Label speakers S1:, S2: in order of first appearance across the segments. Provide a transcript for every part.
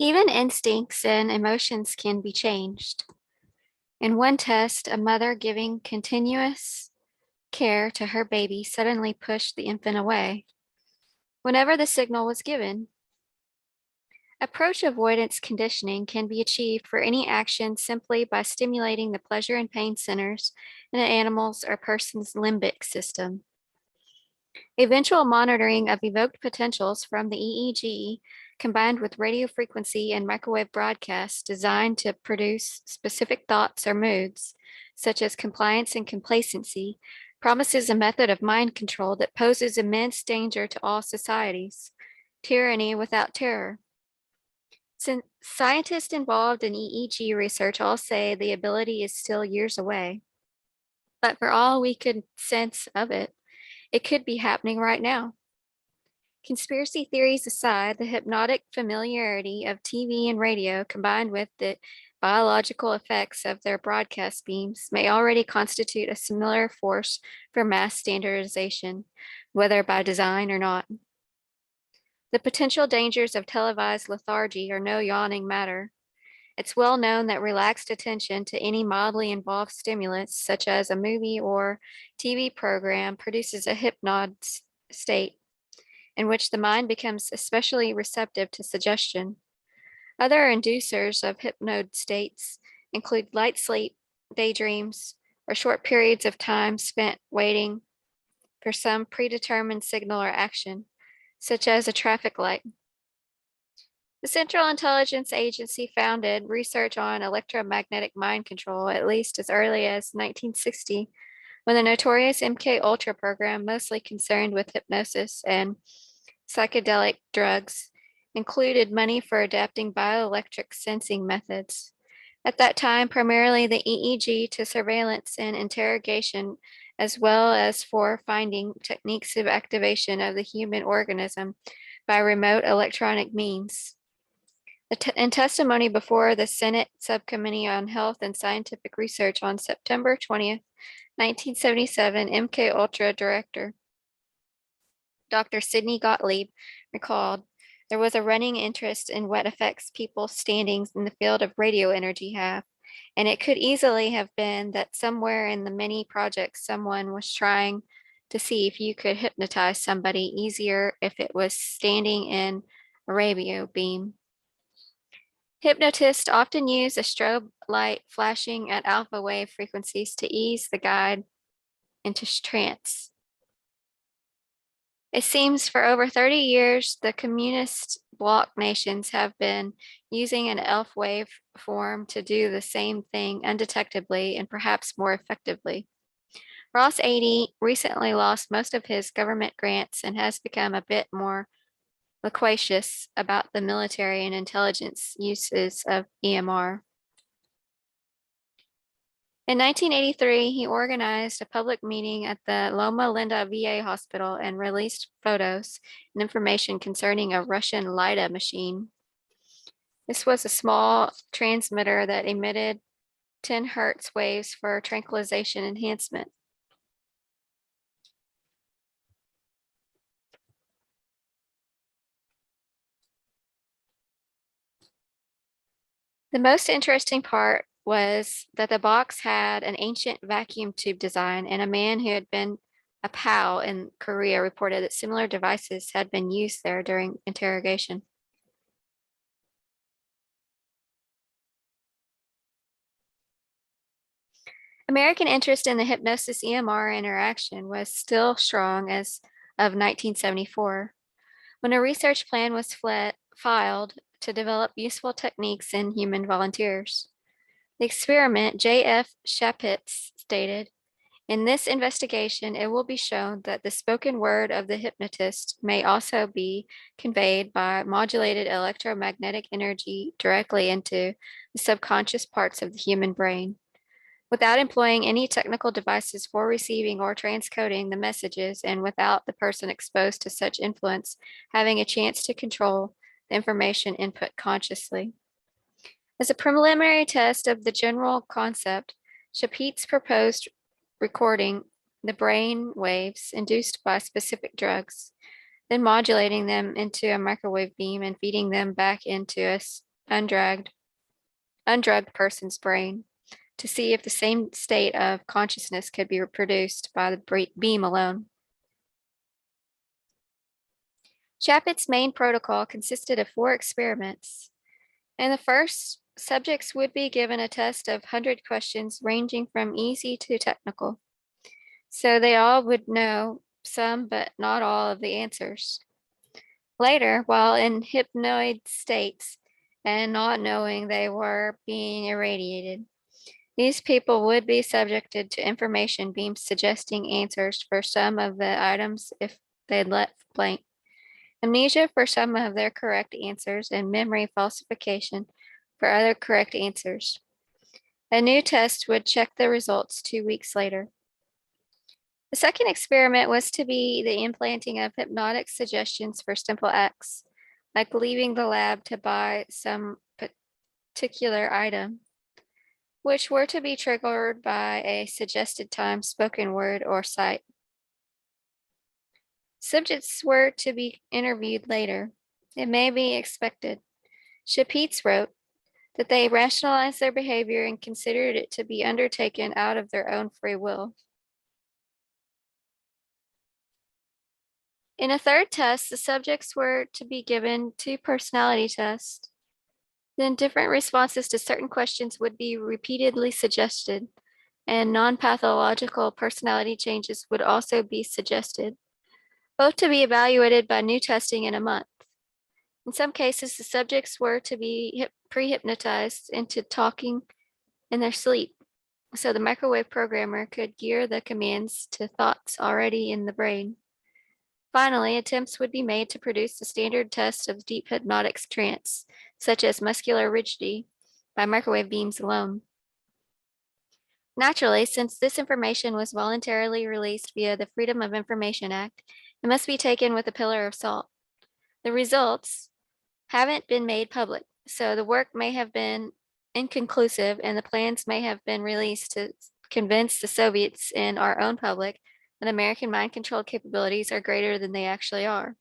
S1: Even instincts and emotions can be changed. In one test, a mother giving continuous care to her baby suddenly pushed the infant away whenever the signal was given. Approach avoidance conditioning can be achieved for any action simply by stimulating the pleasure and pain centers in an animal's or person's limbic system. Eventual monitoring of evoked potentials from the EEG combined with radio frequency and microwave broadcasts designed to produce specific thoughts or moods, such as compliance and complacency, promises a method of mind control that poses immense danger to all societies, tyranny without terror. Since scientists involved in EEG research all say the ability is still years away, but for all we could sense of it, it could be happening right now. Conspiracy theories aside, the hypnotic familiarity of TV and radio combined with the biological effects of their broadcast beams may already constitute a similar force for mass standardization, whether by design or not. The potential dangers of televised lethargy are no yawning matter. It's well known that relaxed attention to any mildly involved stimulus, such as a movie or TV program, produces a hypnod state in which the mind becomes especially receptive to suggestion. Other inducers of hypnode states include light sleep, daydreams, or short periods of time spent waiting for some predetermined signal or action, such as a traffic light. The Central Intelligence Agency founded research on electromagnetic mind control at least as early as 1960, when the notorious MK Ultra program, mostly concerned with hypnosis and psychedelic drugs, included money for adapting bioelectric sensing methods. At that time, primarily the EEG to surveillance and interrogation, as well as for finding techniques of activation of the human organism by remote electronic means. In testimony before the Senate Subcommittee on Health and Scientific Research on September 20th, 1977, MK Ultra director Dr. Sidney Gottlieb recalled, there was a running interest in what effects people's standings in the field of radio energy have, and it could easily have been that somewhere in the many projects someone was trying to see if you could hypnotize somebody easier if it was standing in a radio beam. Hypnotists often use a strobe light flashing at alpha wave frequencies to ease the guide into trance. It seems for over 30 years, the communist bloc nations have been using an ELF wave form to do the same thing undetectably and perhaps more effectively. Ross 80 recently lost most of his government grants and has become a bit more loquacious about the military and intelligence uses of EMR. In 1983, he organized a public meeting at the Loma Linda VA hospital and released photos and information concerning a Russian LIDA machine. This was a small transmitter that emitted 10 hertz waves for tranquilization enhancement. The most interesting part was that the box had an ancient vacuum tube design, and a man who had been a POW in Korea reported that similar devices had been used there during interrogation. American interest in the hypnosis EMR interaction was still strong as of 1974, when a research plan was filed to develop useful techniques in human volunteers. The experiment, J.F. Shapitz stated, in this investigation, it will be shown that the spoken word of the hypnotist may also be conveyed by modulated electromagnetic energy directly into the subconscious parts of the human brain, without employing any technical devices for receiving or transcoding the messages, and without the person exposed to such influence having a chance to control the information input consciously. As a preliminary test of the general concept, Shapitz proposed recording the brain waves induced by specific drugs, then modulating them into a microwave beam and feeding them back into a undrugged person's brain to see if the same state of consciousness could be reproduced by the beam alone. Chapit's main protocol consisted of 4 experiments. In the first, subjects would be given a test of 100 questions ranging from easy to technical. So they all would know some, but not all of the answers. Later, while in hypnoid states and not knowing they were being irradiated, these people would be subjected to information beams suggesting answers for some of the items if they'd left blank, amnesia for some of their correct answers, and memory falsification for other correct answers. A new test would check the results 2 weeks later. The second experiment was to be the implanting of hypnotic suggestions for simple acts, like leaving the lab to buy some particular item, which were to be triggered by a suggested time, spoken word, or sight. Subjects were to be interviewed later. It may be expected. Chapitz wrote that they rationalized their behavior and considered it to be undertaken out of their own free will. In a third test, the subjects were to be given 2 personality tests. Then different responses to certain questions would be repeatedly suggested, and non-pathological personality changes would also be suggested, both to be evaluated by new testing in a month. In some cases, the subjects were to be pre-hypnotized into talking in their sleep, so the microwave programmer could gear the commands to thoughts already in the brain. Finally, attempts would be made to produce the standard test of deep hypnotic trance, such as muscular rigidity, by microwave beams alone. Naturally, since this information was voluntarily released via the Freedom of Information Act, it must be taken with a pillar of salt. The results haven't been made public, so the work may have been inconclusive and the plans may have been released to convince the Soviets and our own public that American mind control capabilities are greater than they actually are.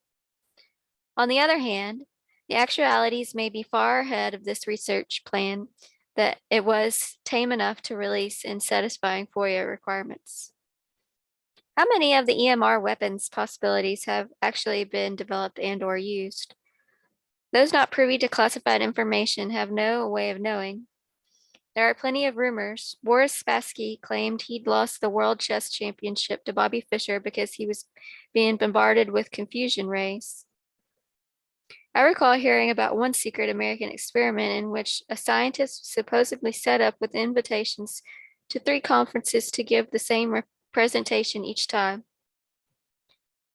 S1: On the other hand, the actualities may be far ahead of this research plan that it was tame enough to release in satisfying FOIA requirements. How many of the EMR weapons possibilities have actually been developed and or used? Those not privy to classified information have no way of knowing. There are plenty of rumors. Boris Spassky claimed he'd lost the World Chess Championship to Bobby Fischer because he was being bombarded with confusion rays. I recall hearing about one secret American experiment in which a scientist supposedly set up with invitations to 3 conferences to give the same presentation each time.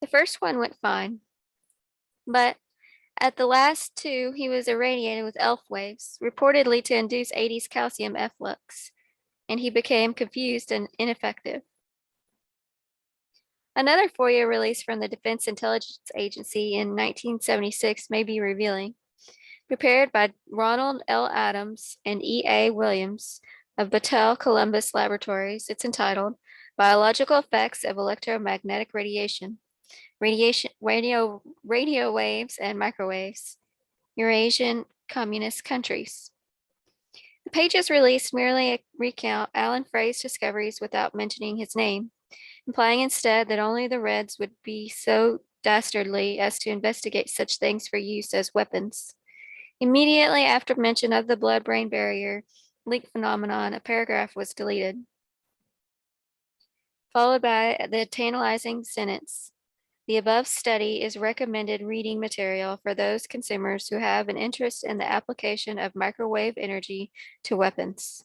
S1: The first one went fine, but at the last 2, he was irradiated with ELF waves, reportedly to induce 80s calcium efflux, and he became confused and ineffective. Another FOIA release from the Defense Intelligence Agency in 1976 may be revealing. Prepared by Ronald L. Adams and E.A. Williams of Battelle Columbus Laboratories, it's entitled Biological Effects of Electromagnetic Radiation, Radio Waves and Microwaves, Eurasian Communist Countries. The pages released merely recount Alan Frey's discoveries without mentioning his name, implying instead that only the Reds would be so dastardly as to investigate such things for use as weapons. Immediately after mention of the blood-brain barrier leak phenomenon, a paragraph was deleted, followed by the tantalizing sentence, "The above study is recommended reading material for those consumers who have an interest in the application of microwave energy to weapons."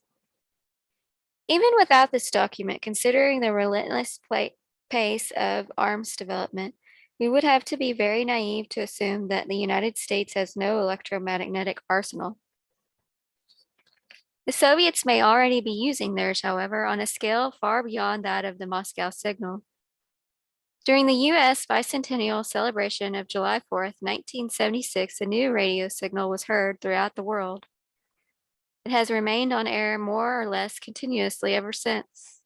S1: Even without this document, considering the relentless pace of arms development, we would have to be very naive to assume that the United States has no electromagnetic arsenal. The Soviets may already be using theirs, however, on a scale far beyond that of the Moscow signal. During the US bicentennial celebration of July 4th, 1976, a new radio signal was heard throughout the world. It has remained on air more or less continuously ever since,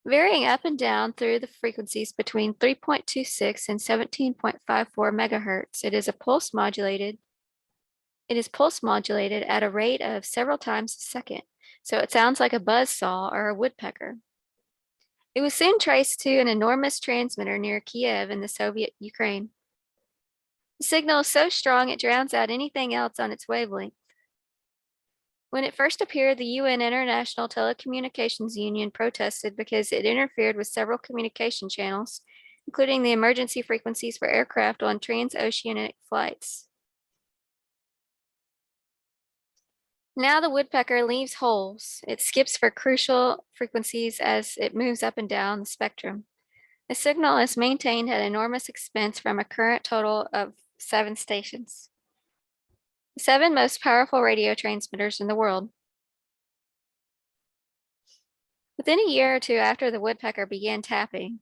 S1: varying up and down through the frequencies between 3.26 and 17.54 megahertz. It is a pulse modulated It is pulse modulated at a rate of several times a second, so it sounds like a buzz saw or a woodpecker. It was soon traced to an enormous transmitter near Kiev in the Soviet Ukraine. The signal is so strong it drowns out anything else on its wavelength. When it first appeared, the UN International Telecommunications Union protested because it interfered with several communication channels, including the emergency frequencies for aircraft on transoceanic flights. Now the woodpecker leaves holes. It skips for crucial frequencies as it moves up and down the spectrum. The signal is maintained at enormous expense from a current total of 7 stations. The 7 most powerful radio transmitters in the world. Within a year or two after the woodpecker began tapping,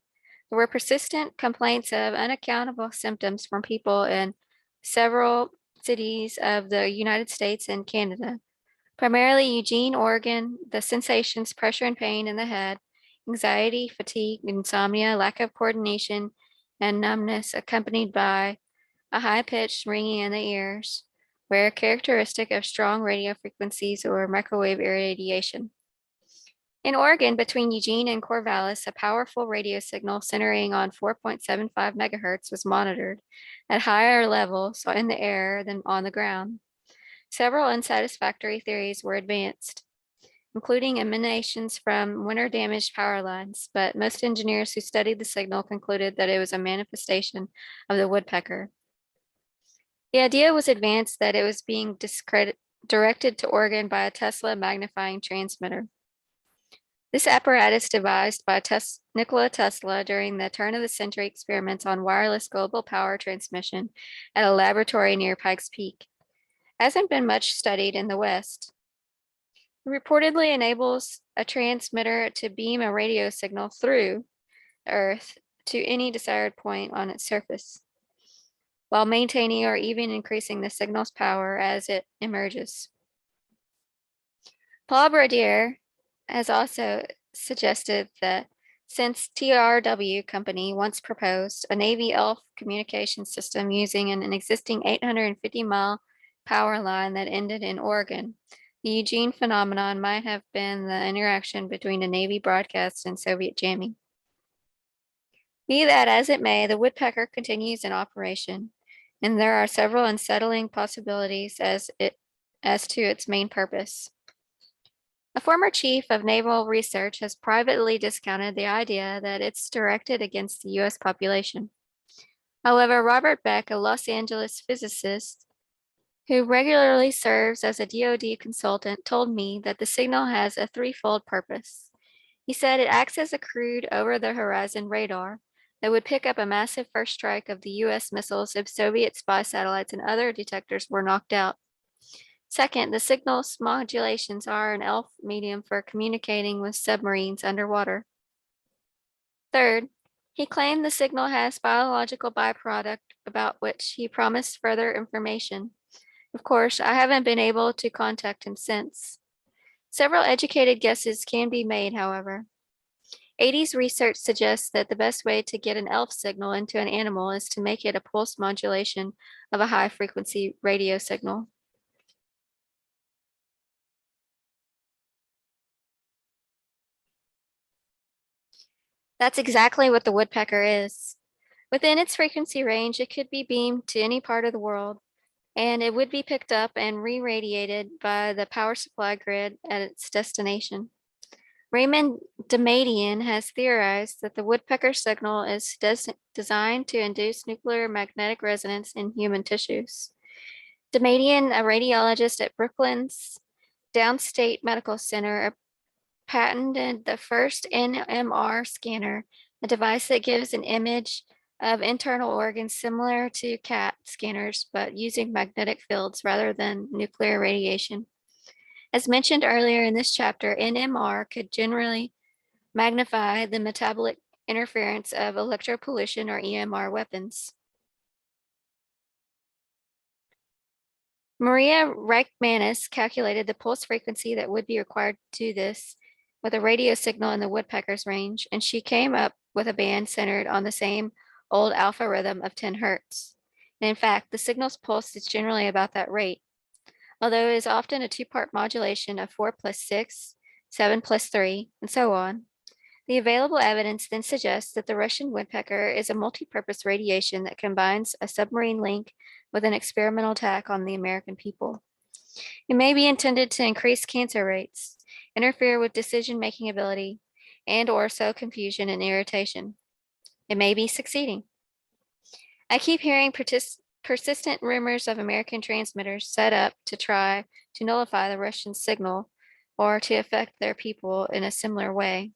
S1: there were persistent complaints of unaccountable symptoms from people in several cities of the United States and Canada. Primarily Eugene, Oregon, the sensations, pressure and pain in the head, anxiety, fatigue, insomnia, lack of coordination, and numbness accompanied by a high-pitched ringing in the ears, were characteristic of strong radio frequencies or microwave irradiation. In Oregon, between Eugene and Corvallis, a powerful radio signal centering on 4.75 megahertz was monitored at higher levels in the air than on the ground. Several unsatisfactory theories were advanced, including emanations from winter-damaged power lines, but most engineers who studied the signal concluded that it was a manifestation of the woodpecker. The idea was advanced that it was being directed to Oregon by a Tesla magnifying transmitter. This apparatus devised by Nikola Tesla during the turn of the century experiments on wireless global power transmission at a laboratory near Pikes Peak hasn't been much studied in the West. It reportedly enables a transmitter to beam a radio signal through the Earth to any desired point on its surface, while maintaining or even increasing the signal's power as it emerges. Paul Bradier has also suggested that since TRW Company once proposed a Navy ELF communication system using an existing 850-mile power line that ended in Oregon, the Eugene phenomenon might have been the interaction between a Navy broadcast and Soviet jamming. Be that as it may, the woodpecker continues in operation, and there are several unsettling possibilities as to its main purpose. A former chief of naval research has privately discounted the idea that it's directed against the US population. However, Robert Beck, a Los Angeles physicist who regularly serves as a DoD consultant, told me that the signal has a threefold purpose. He said it acts as a crude over-the-horizon radar that would pick up a massive first strike of the US missiles if Soviet spy satellites and other detectors were knocked out. Second, the signal's modulations are an ELF medium for communicating with submarines underwater. Third, he claimed the signal has biological byproduct about which he promised further information. Of course, I haven't been able to contact him since. Several educated guesses can be made, however. 80s research suggests that the best way to get an ELF signal into an animal is to make it a pulse modulation of a high-frequency radio signal. That's exactly what the woodpecker is. Within its frequency range, it could be beamed to any part of the world, and it would be picked up and re-radiated by the power supply grid at its destination. Raymond Damadian has theorized that the woodpecker signal is designed to induce nuclear magnetic resonance in human tissues. Damadian, a radiologist at Brooklyn's Downstate Medical Center, patented the first NMR scanner, a device that gives an image of internal organs similar to CAT scanners, but using magnetic fields rather than nuclear radiation. As mentioned earlier in this chapter, NMR could generally magnify the metabolic interference of electropollution or EMR weapons. Maria Reichmanis calculated the pulse frequency that would be required to do this with a radio signal in the woodpecker's range, and she came up with a band centered on the same old alpha rhythm of 10 hertz. And in fact, the signal's pulse is generally about that rate. although it is often a two-part modulation of 4 plus 6, 7 plus 3, and so on. The available evidence then suggests that the Russian woodpecker is a multi-purpose radiation that combines a submarine link with an experimental attack on the American people. It may be intended to increase cancer rates, interfere with decision-making ability, and/or sow confusion and irritation. It may be succeeding. I keep hearing persistent rumors of American transmitters set up to try to nullify the Russian signal or to affect their people in a similar way.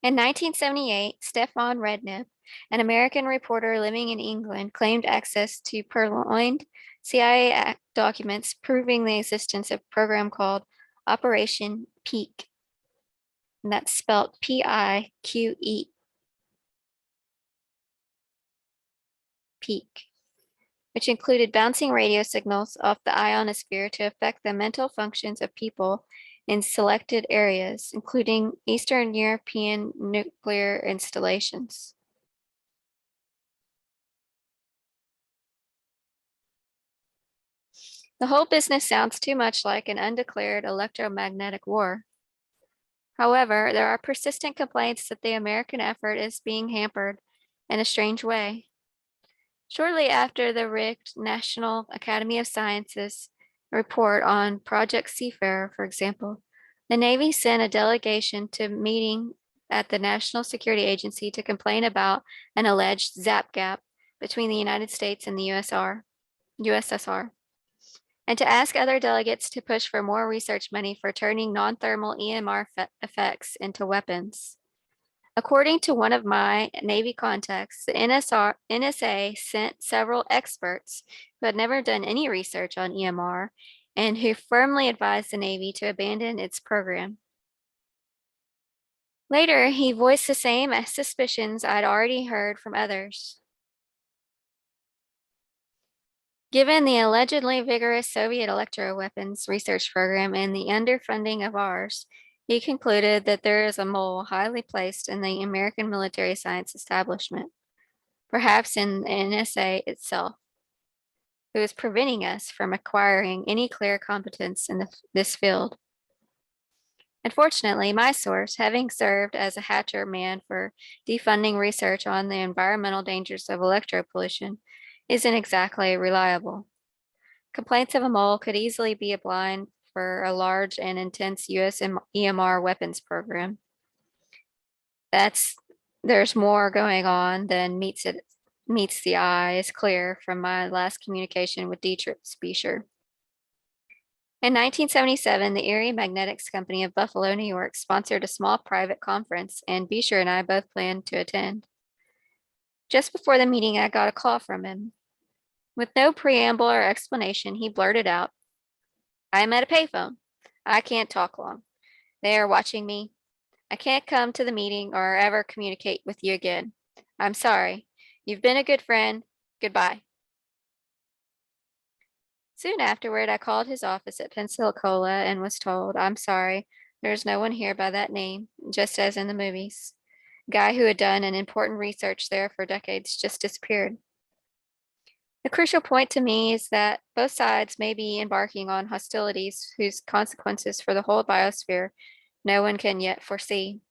S1: In 1978, Stefan Redknapp, an American reporter living in England, claimed access to purloined CIA documents proving the existence of a program called Operation Peak, and that's spelled Pique, Peak, which included bouncing radio signals off the ionosphere to affect the mental functions of people in selected areas, including Eastern European nuclear installations. The whole business sounds too much like an undeclared electromagnetic war. However, there are persistent complaints that the American effort is being hampered in a strange way. Shortly after the rigged National Academy of Sciences report on Project Seafarer, for example, the Navy sent a delegation to a meeting at the National Security Agency to complain about an alleged zap gap between the United States and the USSR, and to ask other delegates to push for more research money for turning non-thermal EMR effects into weapons. According to one of my Navy contacts, the NSA sent several experts who had never done any research on EMR and who firmly advised the Navy to abandon its program. Later, he voiced the same suspicions I'd already heard from others. Given the allegedly vigorous Soviet electroweapons research program and the underfunding of ours, he concluded that there is a mole highly placed in the American military science establishment, perhaps in the NSA itself, who is preventing us from acquiring any clear competence in this field. Unfortunately, my source, having served as a hatcher man for defunding research on the environmental dangers of electropollution, isn't exactly reliable. Complaints of a mole could easily be a blind for a large and intense US EMR weapons program. There's more going on than meets the eye, is clear from my last communication with Dietrich Spiescher. In 1977, the Erie Magnetics Company of Buffalo, New York, sponsored a small private conference, and Beecher and I both planned to attend. Just before the meeting, I got a call from him. With no preamble or explanation, he blurted out, "I am at a payphone. I can't talk long. They are watching me. I can't come to the meeting or ever communicate with you again. I'm sorry. You've been a good friend. Goodbye." Soon afterward, I called his office at Pensacola and was told, "I'm sorry, there's no one here by that name, just as in the movies." Guy who had done an important research there for decades just disappeared. The crucial point to me is that both sides may be embarking on hostilities whose consequences for the whole biosphere no one can yet foresee.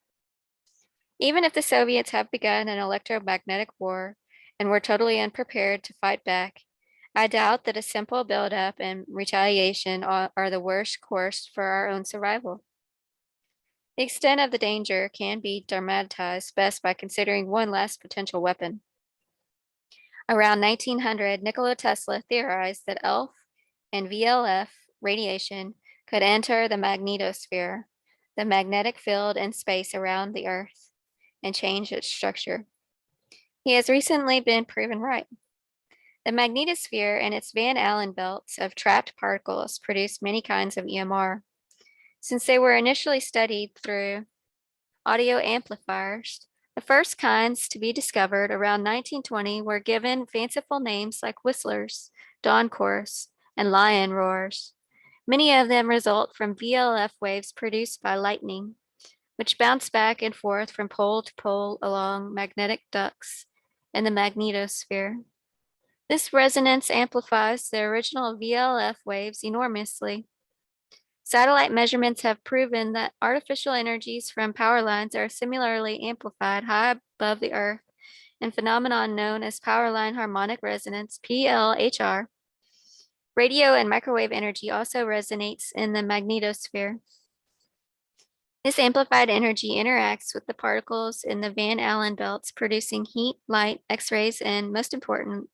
S1: Even if the Soviets have begun an electromagnetic war and were totally unprepared to fight back, I doubt that a simple buildup and retaliation are the worst course for our own survival. The extent of the danger can be dramatized best by considering one last potential weapon. Around 1900, Nikola Tesla theorized that ELF and VLF radiation could enter the magnetosphere, the magnetic field in space around the Earth, and change its structure. He has recently been proven right. The magnetosphere and its Van Allen belts of trapped particles produce many kinds of EMR. Since they were initially studied through audio amplifiers, the first kinds to be discovered around 1920 were given fanciful names like whistlers, dawn chorus, and lion roars. Many of them result from VLF waves produced by lightning, which bounce back and forth from pole to pole along magnetic ducts in the magnetosphere. This resonance amplifies the original VLF waves enormously. Satellite measurements have proven that artificial energies from power lines are similarly amplified high above the Earth in phenomenon known as power line harmonic resonance, PLHR. Radio and microwave energy also resonates in the magnetosphere. This amplified energy interacts with the particles in the Van Allen belts, producing heat, light, X-rays, and most important,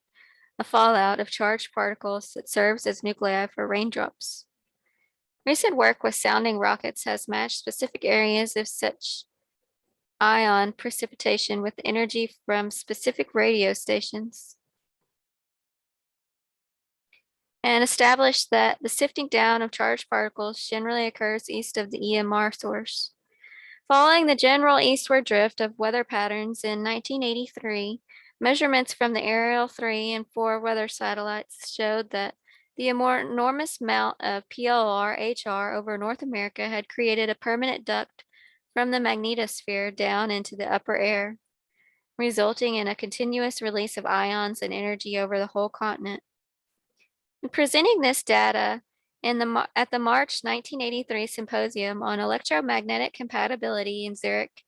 S1: a fallout of charged particles that serves as nuclei for raindrops. Recent work with sounding rockets has matched specific areas of such ion precipitation with energy from specific radio stations, and established that the sifting down of charged particles generally occurs east of the EMR source. Following the general eastward drift of weather patterns in 1983, measurements from the Ariel 3 and 4 weather satellites showed that the enormous amount of PLR-HR over North America had created a permanent duct from the magnetosphere down into the upper air, resulting in a continuous release of ions and energy over the whole continent. In presenting this data at the March 1983 Symposium on Electromagnetic Compatibility in Zurich,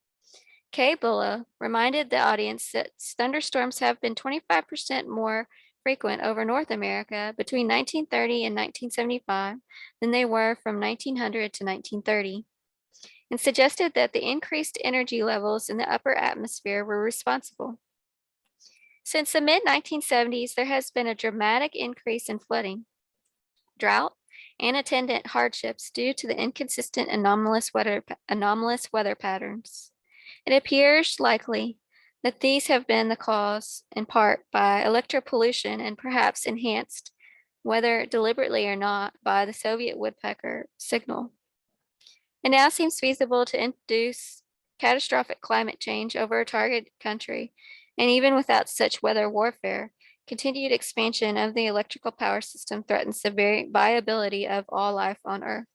S1: Kay Bulla reminded the audience that thunderstorms have been 25% more frequent over North America between 1930 and 1975 than they were from 1900 to 1930, and suggested that the increased energy levels in the upper atmosphere were responsible. Since the mid-1970s, there has been a dramatic increase in flooding, drought, and attendant hardships due to the inconsistent anomalous weather patterns. It appears likely that these have been the cause, in part, by electropollution and perhaps enhanced, whether deliberately or not, by the Soviet woodpecker signal. It now seems feasible to induce catastrophic climate change over a target country, and even without such weather warfare, continued expansion of the electrical power system threatens the very viability of all life on Earth.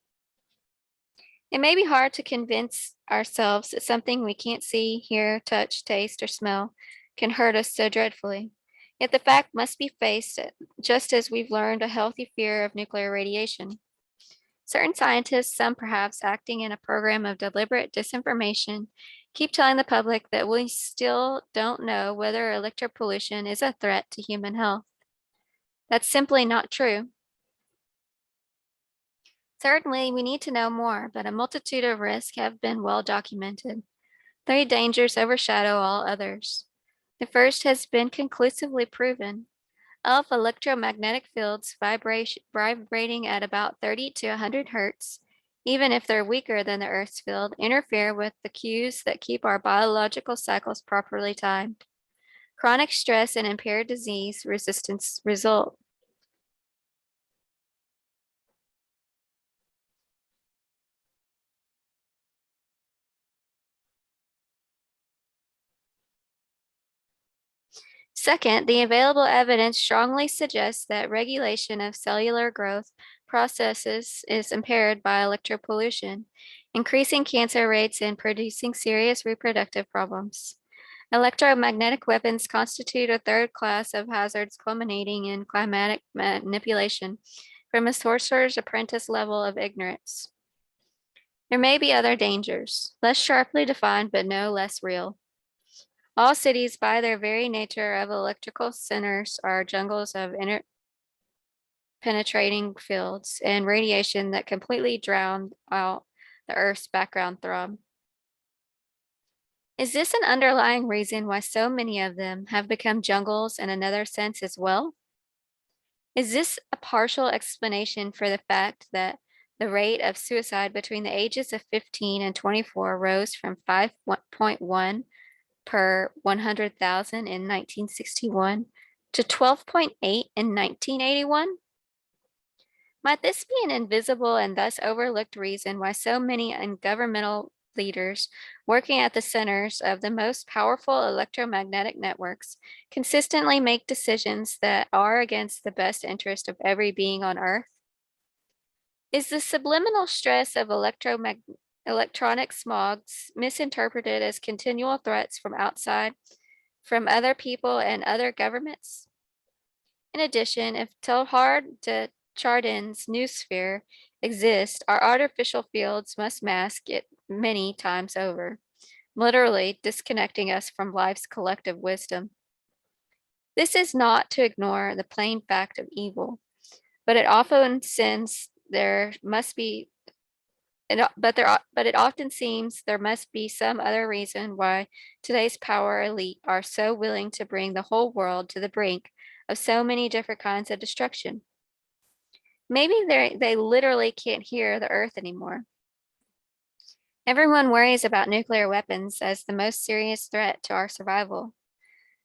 S1: It may be hard to convince ourselves that something we can't see, hear, touch, taste, or smell can hurt us so dreadfully. Yet the fact must be faced, just as we've learned a healthy fear of nuclear radiation. Certain scientists, some perhaps acting in a program of deliberate disinformation, keep telling the public that we still don't know whether electropollution is a threat to human health. That's simply not true. Certainly, we need to know more, but a multitude of risks have been well documented. 3 dangers overshadow all others. The first has been conclusively proven. Of electromagnetic fields vibrating at about 30 to 100 hertz, even if they're weaker than the Earth's field, interfere with the cues that keep our biological cycles properly timed. Chronic stress and impaired disease resistance result. Second, the available evidence strongly suggests that regulation of cellular growth processes is impaired by electropollution, increasing cancer rates and producing serious reproductive problems. Electromagnetic weapons constitute a third class of hazards culminating in climatic manipulation from a sorcerer's apprentice level of ignorance. There may be other dangers, less sharply defined but no less real. All cities, by their very nature of electrical centers, are jungles of penetrating fields and radiation that completely drown out the Earth's background throb. Is this an underlying reason why so many of them have become jungles in another sense as well? Is this a partial explanation for the fact that the rate of suicide between the ages of 15 and 24 rose from 5.1 per 100,000 in 1961 to 12.8 in 1981? Might this be an invisible and thus overlooked reason why so many governmental leaders working at the centers of the most powerful electromagnetic networks consistently make decisions that are against the best interest of every being on Earth? Is the subliminal stress of electronic smogs, misinterpreted as continual threats from outside, from other people and other governments. In addition, if Teilhard de Chardin's noosphere exists, our artificial fields must mask it many times over, literally disconnecting us from life's collective wisdom. This is not to ignore the plain fact of evil, but it often seems there must be but it often seems there must be some other reason why today's power elite are so willing to bring the whole world to the brink of so many different kinds of destruction. Maybe they literally can't hear the earth anymore. Everyone worries about nuclear weapons as the most serious threat to our survival.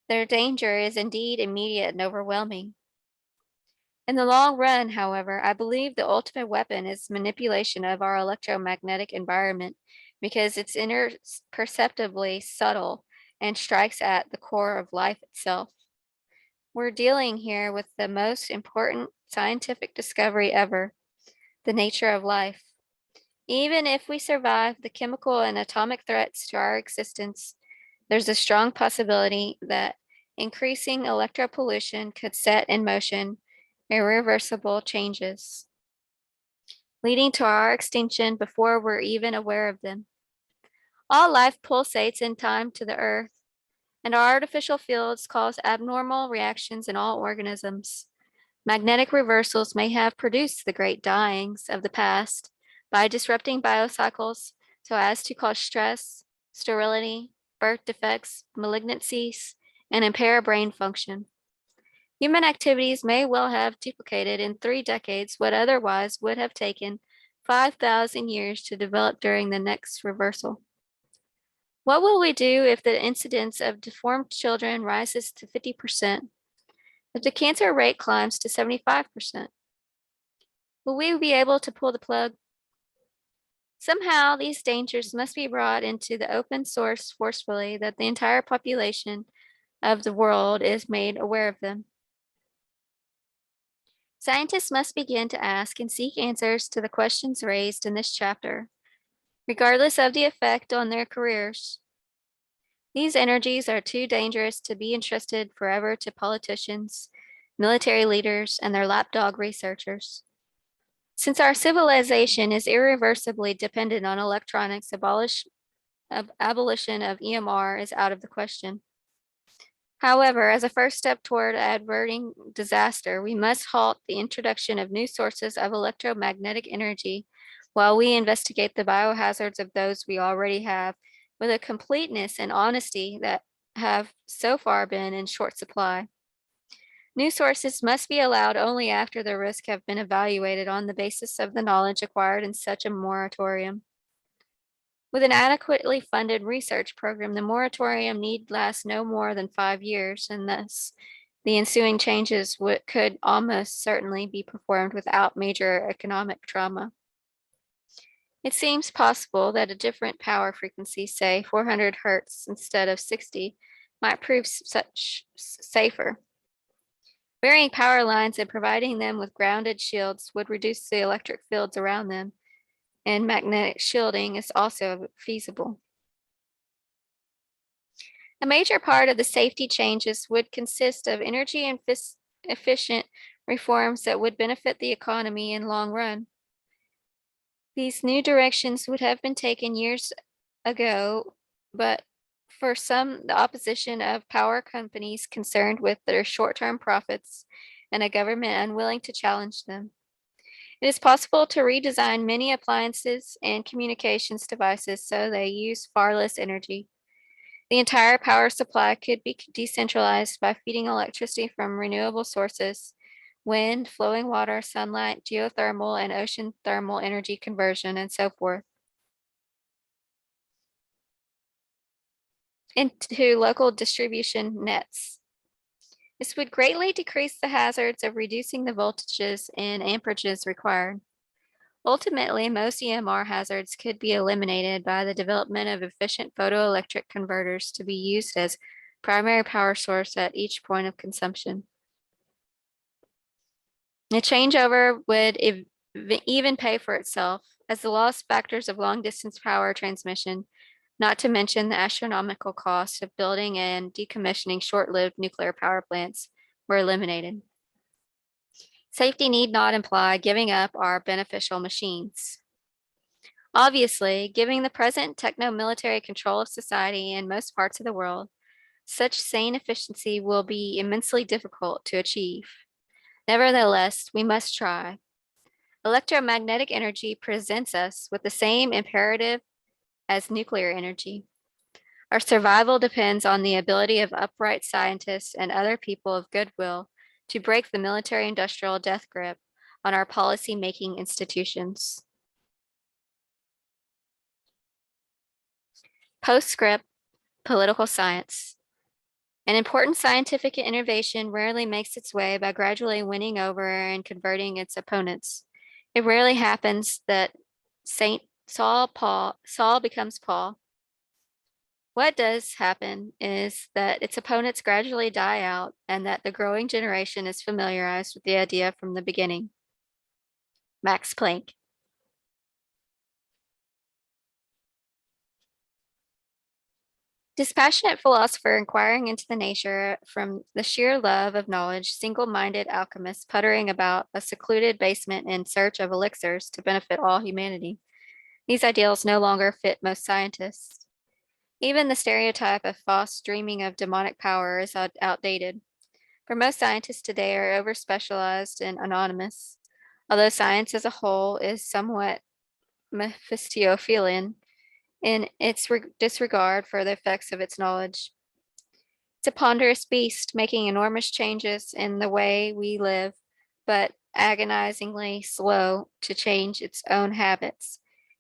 S1: Their danger is indeed immediate and overwhelming. In the long run, however, I believe the ultimate weapon is manipulation of our electromagnetic environment because it's imperceptibly subtle and strikes at the core of life itself. We're dealing here with the most important scientific discovery ever, the nature of life. Even if we survive the chemical and atomic threats to our existence, there's a strong possibility that increasing electropollution could set in motion irreversible changes, leading to our extinction before we're even aware of them. All life pulsates in time to the earth, and our artificial fields cause abnormal reactions in all organisms. Magnetic reversals may have produced the great dyings of the past by disrupting biocycles so as to cause stress, sterility, birth defects, malignancies, and impair brain function. Human activities may well have duplicated in 3 decades what otherwise would have taken 5,000 years to develop during the next reversal. What will we do if the incidence of deformed children rises to 50%? If the cancer rate climbs to 75%? Will we be able to pull the plug? Somehow, these dangers must be brought into the open source forcefully that the entire population of the world is made aware of them. Scientists must begin to ask and seek answers to the questions raised in this chapter, regardless of the effect on their careers. These energies are too dangerous to be entrusted forever to politicians, military leaders, and their lapdog researchers. Since our civilization is irreversibly dependent on electronics, abolition of EMR is out of the question. However, as a first step toward averting disaster, we must halt the introduction of new sources of electromagnetic energy while we investigate the biohazards of those we already have with a completeness and honesty that have so far been in short supply. New sources must be allowed only after the risks have been evaluated on the basis of the knowledge acquired in such a moratorium. With an adequately funded research program, the moratorium need last no more than 5 years, and thus the ensuing changes could almost certainly be performed without major economic trauma. It seems possible that a different power frequency, say 400 hertz instead of 60, might prove such safer. Burying power lines and providing them with grounded shields would reduce the electric fields around them, and magnetic shielding is also feasible. A major part of the safety changes would consist of energy efficient reforms that would benefit the economy in long run. These new directions would have been taken years ago, but for some, the opposition of power companies concerned with their short-term profits and a government unwilling to challenge them. It is possible to redesign many appliances and communications devices so they use far less energy. The entire power supply could be decentralized by feeding electricity from renewable sources, wind, flowing water, sunlight, geothermal, and ocean thermal energy conversion, and so forth, into local distribution nets. This would greatly decrease the hazards of reducing the voltages and amperages required. Ultimately, most EMR hazards could be eliminated by the development of efficient photoelectric converters to be used as primary power source at each point of consumption. The changeover would even pay for itself, as the lost factors of long distance power transmission, not to mention the astronomical cost of building and decommissioning short lived nuclear power plants, were eliminated. Safety need not imply giving up our beneficial machines. Obviously, given the present techno-military control of society in most parts of the world, such sane efficiency will be immensely difficult to achieve. Nevertheless, we must try. Electromagnetic energy presents us with the same imperative as nuclear energy. Our survival depends on the ability of upright scientists and other people of goodwill to break the military-industrial death grip on our policy-making institutions. Postscript, political science. An important scientific innovation rarely makes its way by gradually winning over and converting its opponents. It rarely happens that Saul becomes Paul. What does happen is that its opponents gradually die out and that the growing generation is familiarized with the idea from the beginning. Max Planck. Dispassionate philosopher inquiring into the nature from the sheer love of knowledge, single-minded alchemist puttering about a secluded basement in search of elixirs to benefit all humanity. These ideals no longer fit most scientists. Even the stereotype of Faust dreaming of demonic power is outdated. For most scientists today are overspecialized and anonymous. Although science as a whole is somewhat Mephistophelian in its disregard for the effects of its knowledge. It's a ponderous beast, making enormous changes in the way we live, but agonizingly slow to change its own habits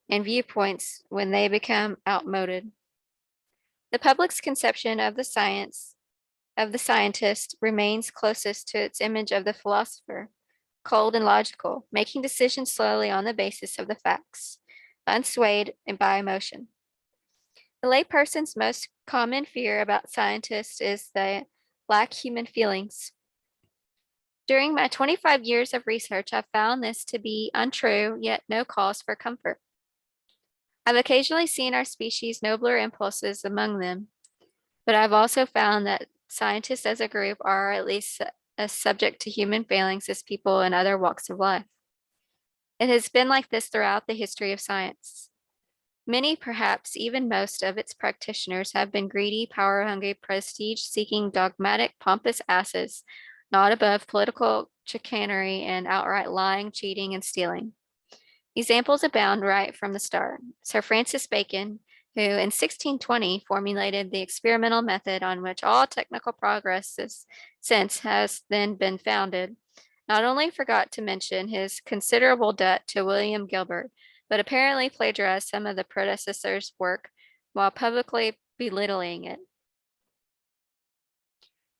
S1: and viewpoints when they become outmoded. The public's conception of the scientist remains closest to its image of the philosopher, cold and logical, making decisions slowly on the basis of the facts, unswayed by emotion. The layperson's most common fear about scientists is they lack human feelings. During my 25 years of research, I've found this to be untrue, yet no cause for comfort. I've occasionally seen our species' nobler impulses among them, but I've also found that scientists as a group are at least as subject to human failings as people in other walks of life. It has been like this throughout the history of science. Many, perhaps even most of its practitioners have been greedy, power-hungry, prestige-seeking, dogmatic, pompous asses, not above political chicanery and outright lying, cheating, and stealing. Examples abound right from the start. Sir Francis Bacon, who in 1620 formulated the experimental method on which all technical progress since has then been founded, not only forgot to mention his considerable debt to William Gilbert, but apparently plagiarized some of the predecessor's work while publicly belittling it.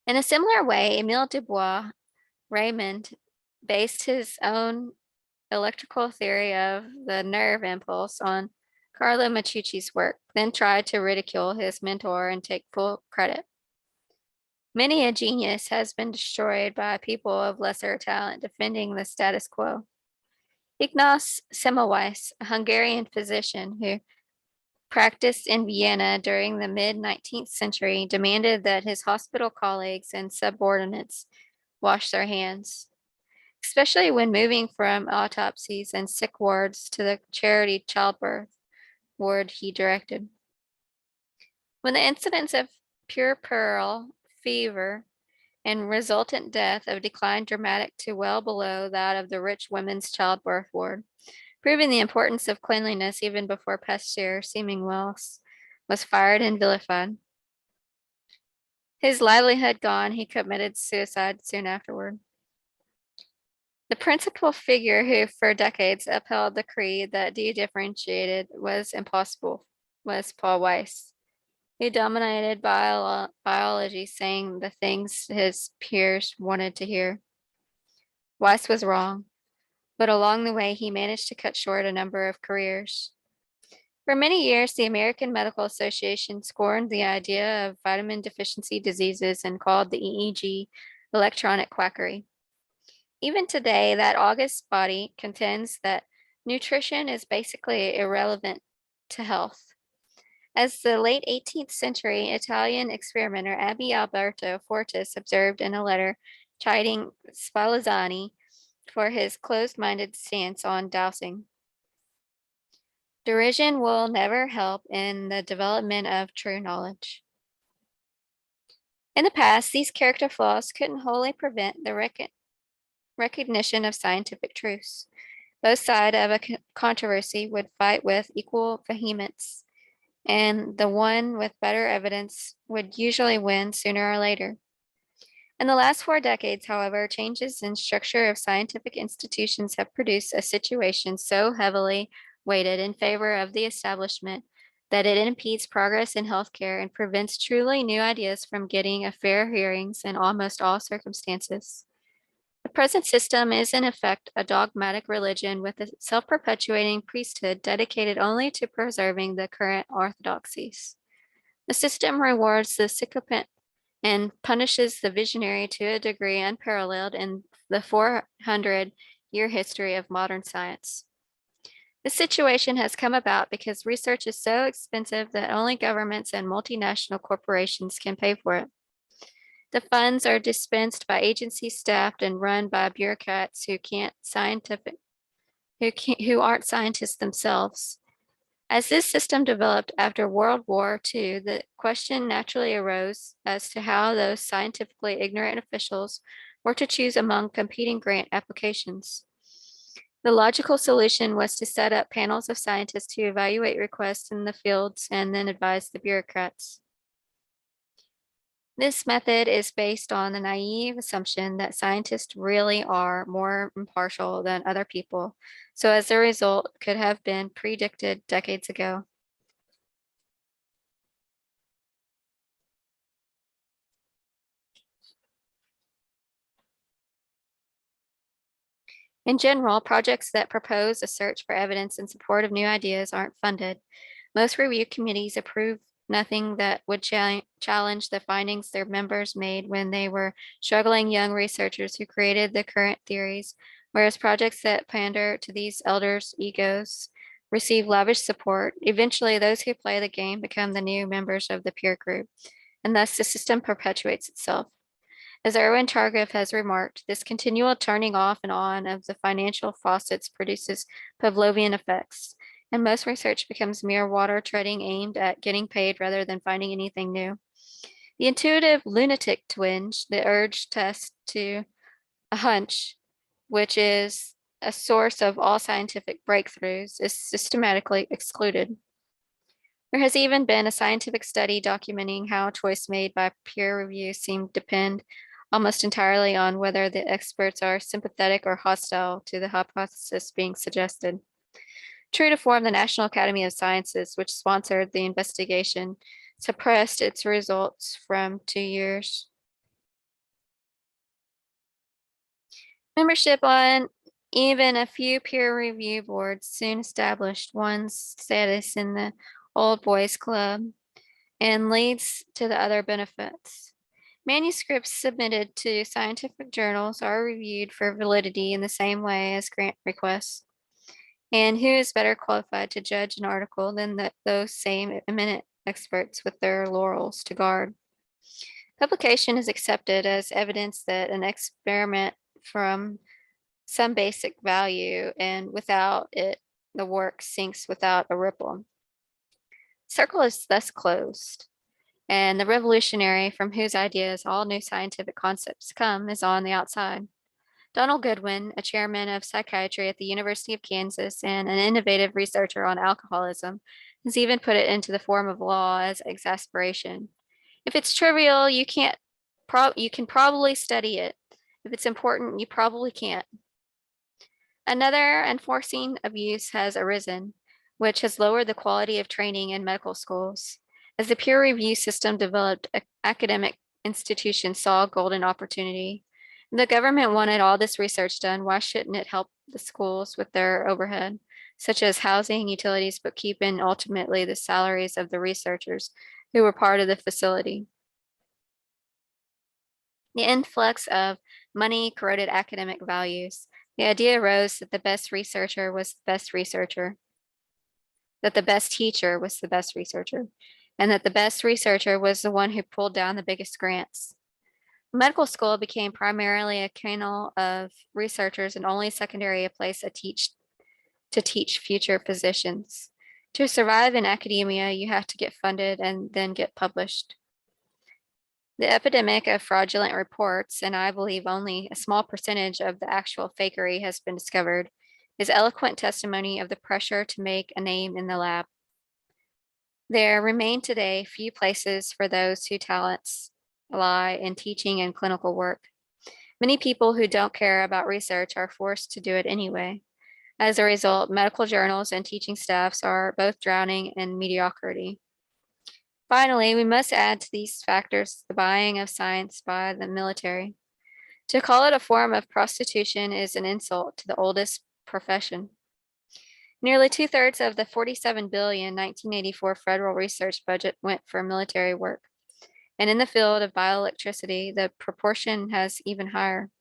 S1: In a similar way, Emile Dubois Raymond based his own electrical theory of the nerve impulse on Carlo Maciucci's work, then tried to ridicule his mentor and take full credit. Many a genius has been destroyed by people of lesser talent defending the status quo. Ignaz Semmelweis, a Hungarian physician who practiced in Vienna during the mid-19th century, demanded that his hospital colleagues and subordinates wash their hands, especially when moving from autopsies and sick wards to the charity childbirth ward he directed. When the incidence of puerperal fever and resultant death of declined dramatic to well below that of the rich women's childbirth ward, proving the importance of cleanliness even before Pasteur, seeming was fired and vilified. His livelihood gone, he committed suicide soon afterward. The principal figure who for decades upheld the creed that de-differentiated was impossible was Paul Weiss, who dominated biology, saying the things his peers wanted to hear. Weiss was wrong, but along the way he managed to cut short a number of careers. For many years, the American Medical Association scorned the idea of vitamin deficiency diseases and called the EEG electronic quackery. Even today, that august body contends that nutrition is basically irrelevant to health. As the late 18th century Italian experimenter Abbe Alberto Fortis observed in a letter chiding Spallanzani for his closed-minded stance on dowsing. Derision will never help in the development of true knowledge. In the past, these character flaws couldn't wholly prevent the recognition of scientific truths. Both sides of a controversy would fight with equal vehemence, and the one with better evidence would usually win sooner or later. In the last 4 decades, however, changes in structure of scientific institutions have produced a situation so heavily weighted in favor of the establishment that it impedes progress in healthcare and prevents truly new ideas from getting a fair hearings in almost all circumstances. The present system is in effect a dogmatic religion with a self-perpetuating priesthood dedicated only to preserving the current orthodoxies. The system rewards the sycophant and punishes the visionary to a degree unparalleled in the 400-year history of modern science. This situation has come about because research is so expensive that only governments and multinational corporations can pay for it. The funds are dispensed by agencies staffed and run by bureaucrats who aren't scientists themselves. As this system developed after World War II, the question naturally arose as to how those scientifically ignorant officials were to choose among competing grant applications. The logical solution was to set up panels of scientists to evaluate requests in the fields and then advise the bureaucrats. This method is based on the naive assumption that scientists really are more impartial than other people, so as a result could have been predicted decades ago. In general, projects that propose a search for evidence in support of new ideas aren't funded. Most review committees approve nothing that would challenge the findings their members made when they were struggling young researchers who created the current theories, whereas projects that pander to these elders' egos receive lavish support. Eventually, those who play the game become the new members of the peer group, and thus the system perpetuates itself. As Erwin Chargaff has remarked, this continual turning off and on of the financial faucets produces Pavlovian effects, and most research becomes mere water treading aimed at getting paid rather than finding anything new. The intuitive lunatic twinge, the urge test to a hunch, which is a source of all scientific breakthroughs, is systematically excluded. There has even been a scientific study documenting how choice made by peer review seemed to depend almost entirely on whether the experts are sympathetic or hostile to the hypothesis being suggested. True to form, the National Academy of Sciences, which sponsored the investigation, suppressed its results from 2 years. Membership on even a few peer review boards soon established one's status in the old boys club and leads to the other benefits. Manuscripts submitted to scientific journals are reviewed for validity in the same way as grant requests. And who is better qualified to judge an article than those same eminent experts with their laurels to guard? Publication is accepted as evidence that an experiment from some basic value, and without it, the work sinks without a ripple. Circle is thus closed, and the revolutionary from whose ideas all new scientific concepts come is on the outside. Donald Goodwin, a chairman of psychiatry at the University of Kansas and an innovative researcher on alcoholism, has even put it into the form of law as exasperation. If it's trivial, you can probably study it. If it's important, you probably can't. Another unforeseen abuse has arisen, which has lowered the quality of training in medical schools. As the peer review system developed, academic institutions saw a golden opportunity. The government wanted all this research done. Why shouldn't it help the schools with their overhead, such as housing, utilities, bookkeeping, and ultimately the salaries of the researchers who were part of the facility? The influx of Money corroded academic values. The idea arose that the best researcher was the best researcher, that the best teacher was the best researcher, and that the best researcher was the one who pulled down the biggest grants. Medical school became primarily a kennel of researchers and only secondary a place to teach future physicians. To survive in academia, you have to get funded and then get published. The epidemic of fraudulent reports, and I believe only a small percentage of the actual fakery has been discovered, is eloquent testimony of the pressure to make a name in the lab. There remain today few places for those whose talents lie in teaching and clinical work. Many people who don't care about research are forced to do it anyway. As a result, medical journals and teaching staffs are both drowning in mediocrity. Finally, we must add to these factors the buying of science by the military. To call it a form of prostitution is an insult to the oldest profession. Nearly 2/3 of the $47 billion 1984 federal research budget went for military work. And in the field of bioelectricity, the proportion has even higher.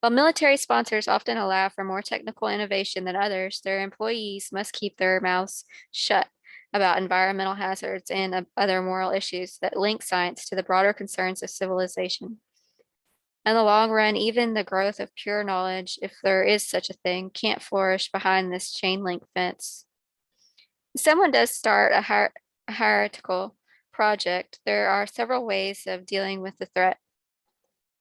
S1: While military sponsors often allow for more technical innovation than others, their employees must keep their mouths shut about environmental hazards and other moral issues that link science to the broader concerns of civilization. In the long run, even the growth of pure knowledge, if there is such a thing, can't flourish behind this chain link fence. If someone does start a hierarchical project, there are several ways of dealing with the threat.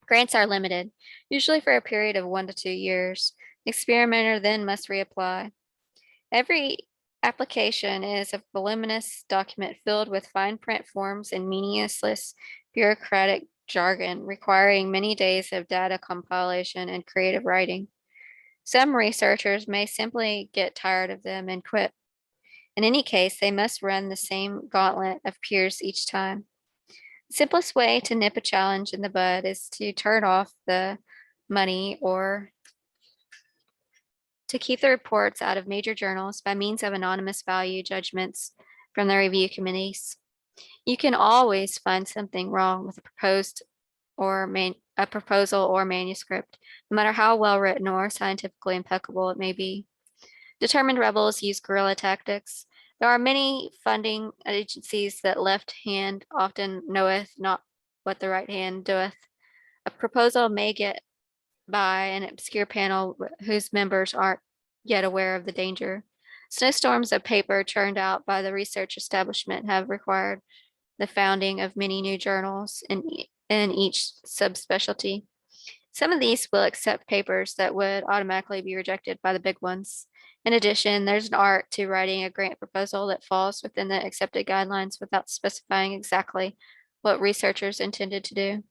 S1: Grants are limited, usually for a period of 1 to 2 years. The experimenter then must reapply. Every application is a voluminous document filled with fine print forms and meaningless bureaucratic jargon requiring many days of data compilation and creative writing. Some researchers may simply get tired of them and quit. In any case, they must run the same gauntlet of peers each time. The simplest way to nip a challenge in the bud is to turn off the money or to keep the reports out of major journals by means of anonymous value judgments from the review committees. You can always find something wrong with a proposal or manuscript, no matter how well written or scientifically impeccable it may be. Determined rebels use guerrilla tactics. There are many funding agencies that left hand often knoweth not what the right hand doeth. A proposal may get by an obscure panel whose members aren't yet aware of the danger. Snowstorms of paper churned out by the research establishment have required the founding of many new journals in each subspecialty. Some of these will accept papers that would automatically be rejected by the big ones. In addition, there's an art to writing a grant proposal that falls within the accepted guidelines without specifying exactly what researchers intended to do.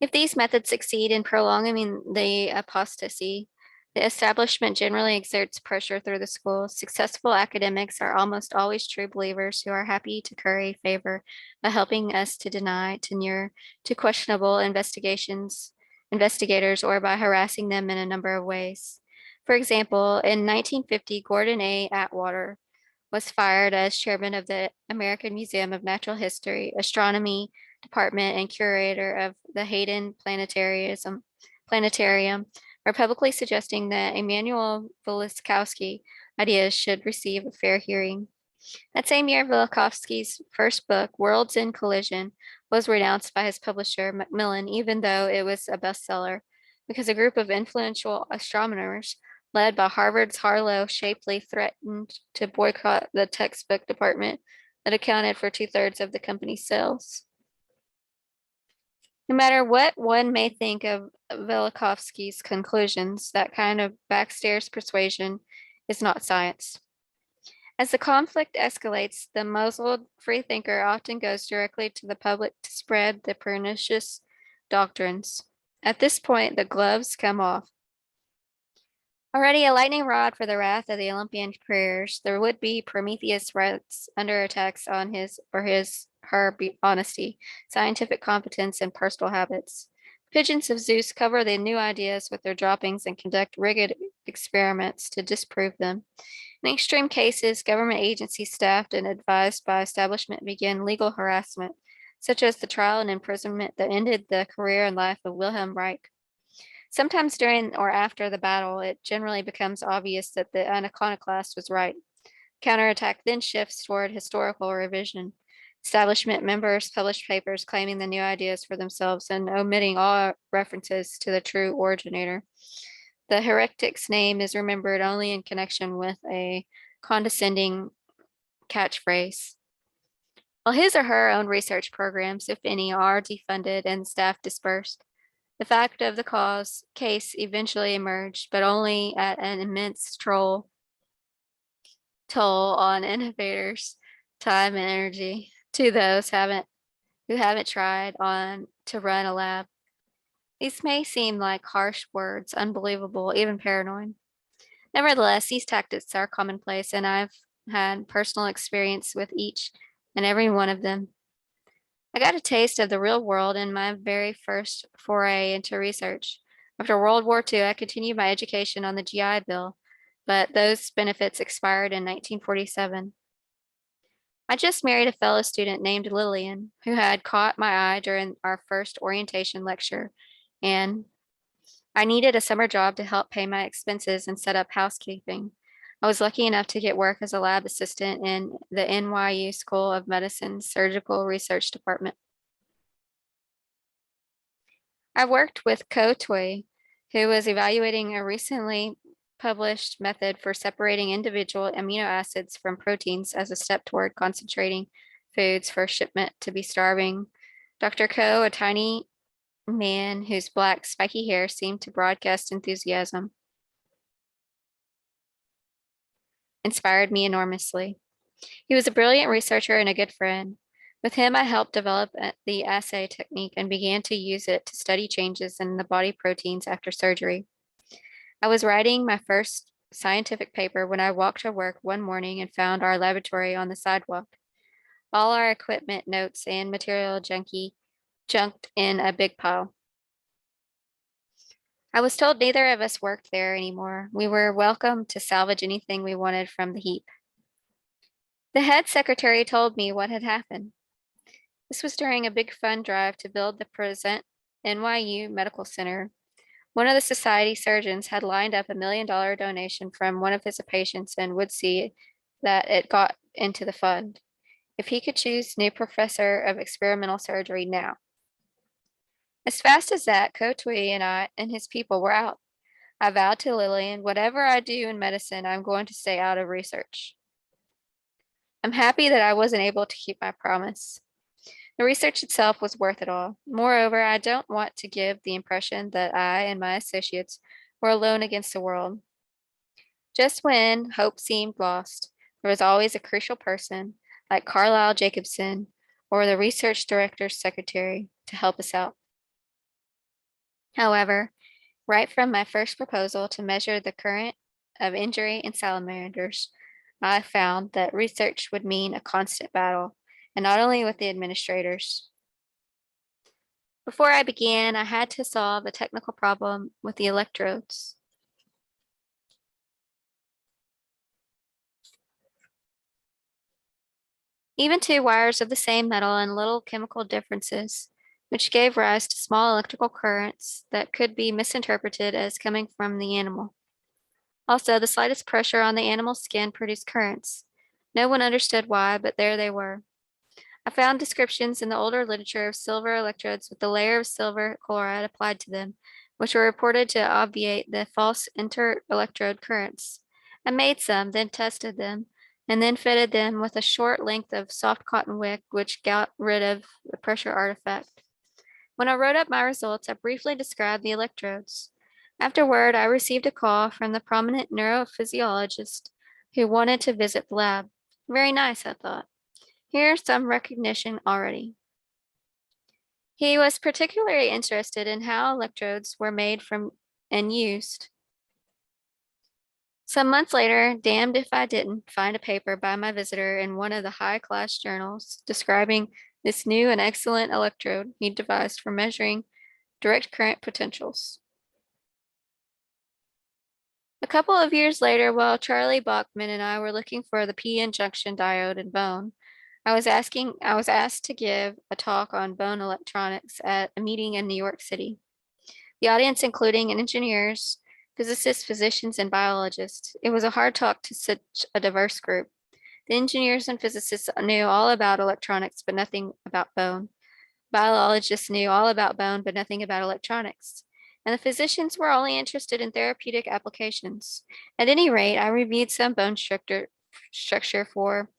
S1: If these methods succeed in prolonging the apostasy, the establishment generally exerts pressure through the schools. Successful academics are almost always true believers who are happy to curry favor by helping us to deny tenure to questionable investigators, or by harassing them in a number of ways. For example, in 1950, Gordon A. Atwater was fired as chairman of the American Museum of Natural History, Astronomy Department, and curator of the Hayden Planetarium, are publicly suggesting that Emanuel Velikovsky ideas should receive a fair hearing. That same year, Velikovsky's first book, Worlds in Collision, was renounced by his publisher, Macmillan, even though it was a bestseller, because a group of influential astronomers led by Harvard's Harlow Shapley threatened to boycott the textbook department that accounted for 2/3 of the company's sales. No matter what one may think of Velikovsky's conclusions, that kind of backstairs persuasion is not science. As the conflict escalates, the muzzled freethinker often goes directly to the public to spread the pernicious doctrines. At this point, the gloves come off. Already a lightning rod for the wrath of the Olympian prayers, there would be Prometheus writes under attacks on her honesty, scientific competence, and personal habits. Pigeons of Zeus cover the new ideas with their droppings and conduct rigid experiments to disprove them. In extreme cases, government agencies staffed and advised by establishment begin legal harassment, such as the trial and imprisonment that ended the career and life of Wilhelm Reich. Sometimes during or after the battle, it generally becomes obvious that the iconoclast was right. Counterattack then shifts toward historical revision. Establishment members publish papers claiming the new ideas for themselves and omitting all references to the true originator. The heretic's name is remembered only in connection with a condescending catchphrase. While his or her own research programs, if any, are defunded and staff dispersed, the fact of the case eventually emerged, but only at an immense toll on innovators' time and energy to those who haven't tried on to run a lab. These may seem like harsh words, unbelievable, even paranoid. Nevertheless, these tactics are commonplace, and I've had personal experience with each and every one of them. I got a taste of the real world in my very first foray into research. After World War II, I continued my education on the GI Bill, but those benefits expired in 1947. I just married a fellow student named Lillian, who had caught my eye during our first orientation lecture, and I needed a summer job to help pay my expenses and set up housekeeping. I was lucky enough to get work as a lab assistant in the NYU School of Medicine Surgical Research Department. I worked with Ko Tui, who was evaluating a recently published method for separating individual amino acids from proteins as a step toward concentrating foods for shipment to be starving. Dr. Ko, a tiny man whose black spiky hair seemed to broadcast enthusiasm, inspired me enormously. He was a brilliant researcher and a good friend. With him, I helped develop the assay technique and began to use it to study changes in the body proteins after surgery. I was writing my first scientific paper when I walked to work one morning and found our laboratory on the sidewalk. All our equipment, notes, and material junked in a big pile. I was told neither of us worked there anymore. We were welcome to salvage anything we wanted from the heap. The head secretary told me what had happened. This was during a big fund drive to build the present NYU Medical Center. One of the society surgeons had lined up $1 million donation from one of his patients and would see that it got into the fund if he could choose new professor of experimental surgery now. As fast as that, Ko Tui and I and his people were out. I vowed to Lillian, whatever I do in medicine, I'm going to stay out of research. I'm happy that I wasn't able to keep my promise. The research itself was worth it all. Moreover, I don't want to give the impression that I and my associates were alone against the world. Just when hope seemed lost, there was always a crucial person, like Carlisle Jacobson or the research director's secretary, to help us out. However, right from my first proposal to measure the current of injury in salamanders, I found that research would mean a constant battle, and not only with the administrators. Before I began, I had to solve a technical problem with the electrodes. Even two wires of the same metal and little chemical differences, which gave rise to small electrical currents that could be misinterpreted as coming from the animal. Also, the slightest pressure on the animal's skin produced currents. No one understood why, but there they were. I found descriptions in the older literature of silver electrodes with the layer of silver chloride applied to them, which were reported to obviate the false inter-electrode currents. I made some, then tested them, and then fitted them with a short length of soft cotton wick, which got rid of the pressure artifact. When I wrote up my results, I briefly described the electrodes. Afterward, I received a call from the prominent neurophysiologist who wanted to visit the lab. Very nice, I thought. Here's some recognition already. He was particularly interested in how electrodes were made from and used. Some months later, damned if I didn't find a paper by my visitor in one of the high-class journals describing this new and excellent electrode he devised for measuring direct current potentials. A couple of years later, while Charlie Bachman and I were looking for the p-n junction diode in bone, I was asked to give a talk on bone electronics at a meeting in New York City. The audience including engineers, physicists, physicians, and biologists. It was a hard talk to such a diverse group. The engineers and physicists knew all about electronics, but nothing about bone. Biologists knew all about bone, but nothing about electronics. And the physicians were only interested in therapeutic applications. At any rate, I reviewed some bone structure for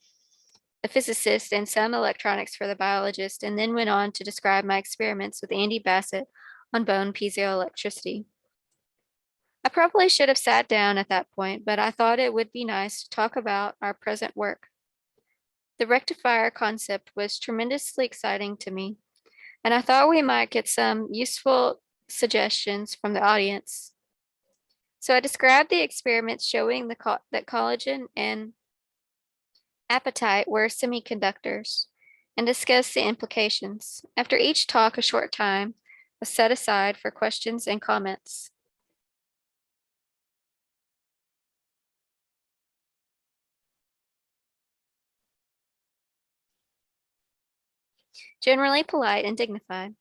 S1: the physicist and some electronics for the biologist, and then went on to describe my experiments with Andy Bassett on bone piezoelectricity. I probably should have sat down at that point, but I thought it would be nice to talk about our present work. The rectifier concept was tremendously exciting to me, and I thought we might get some useful suggestions from the audience. So I described the experiments showing that collagen and apatite were semiconductors and discussed the implications. After each talk, a short time was set aside for questions and comments. Generally polite and dignified.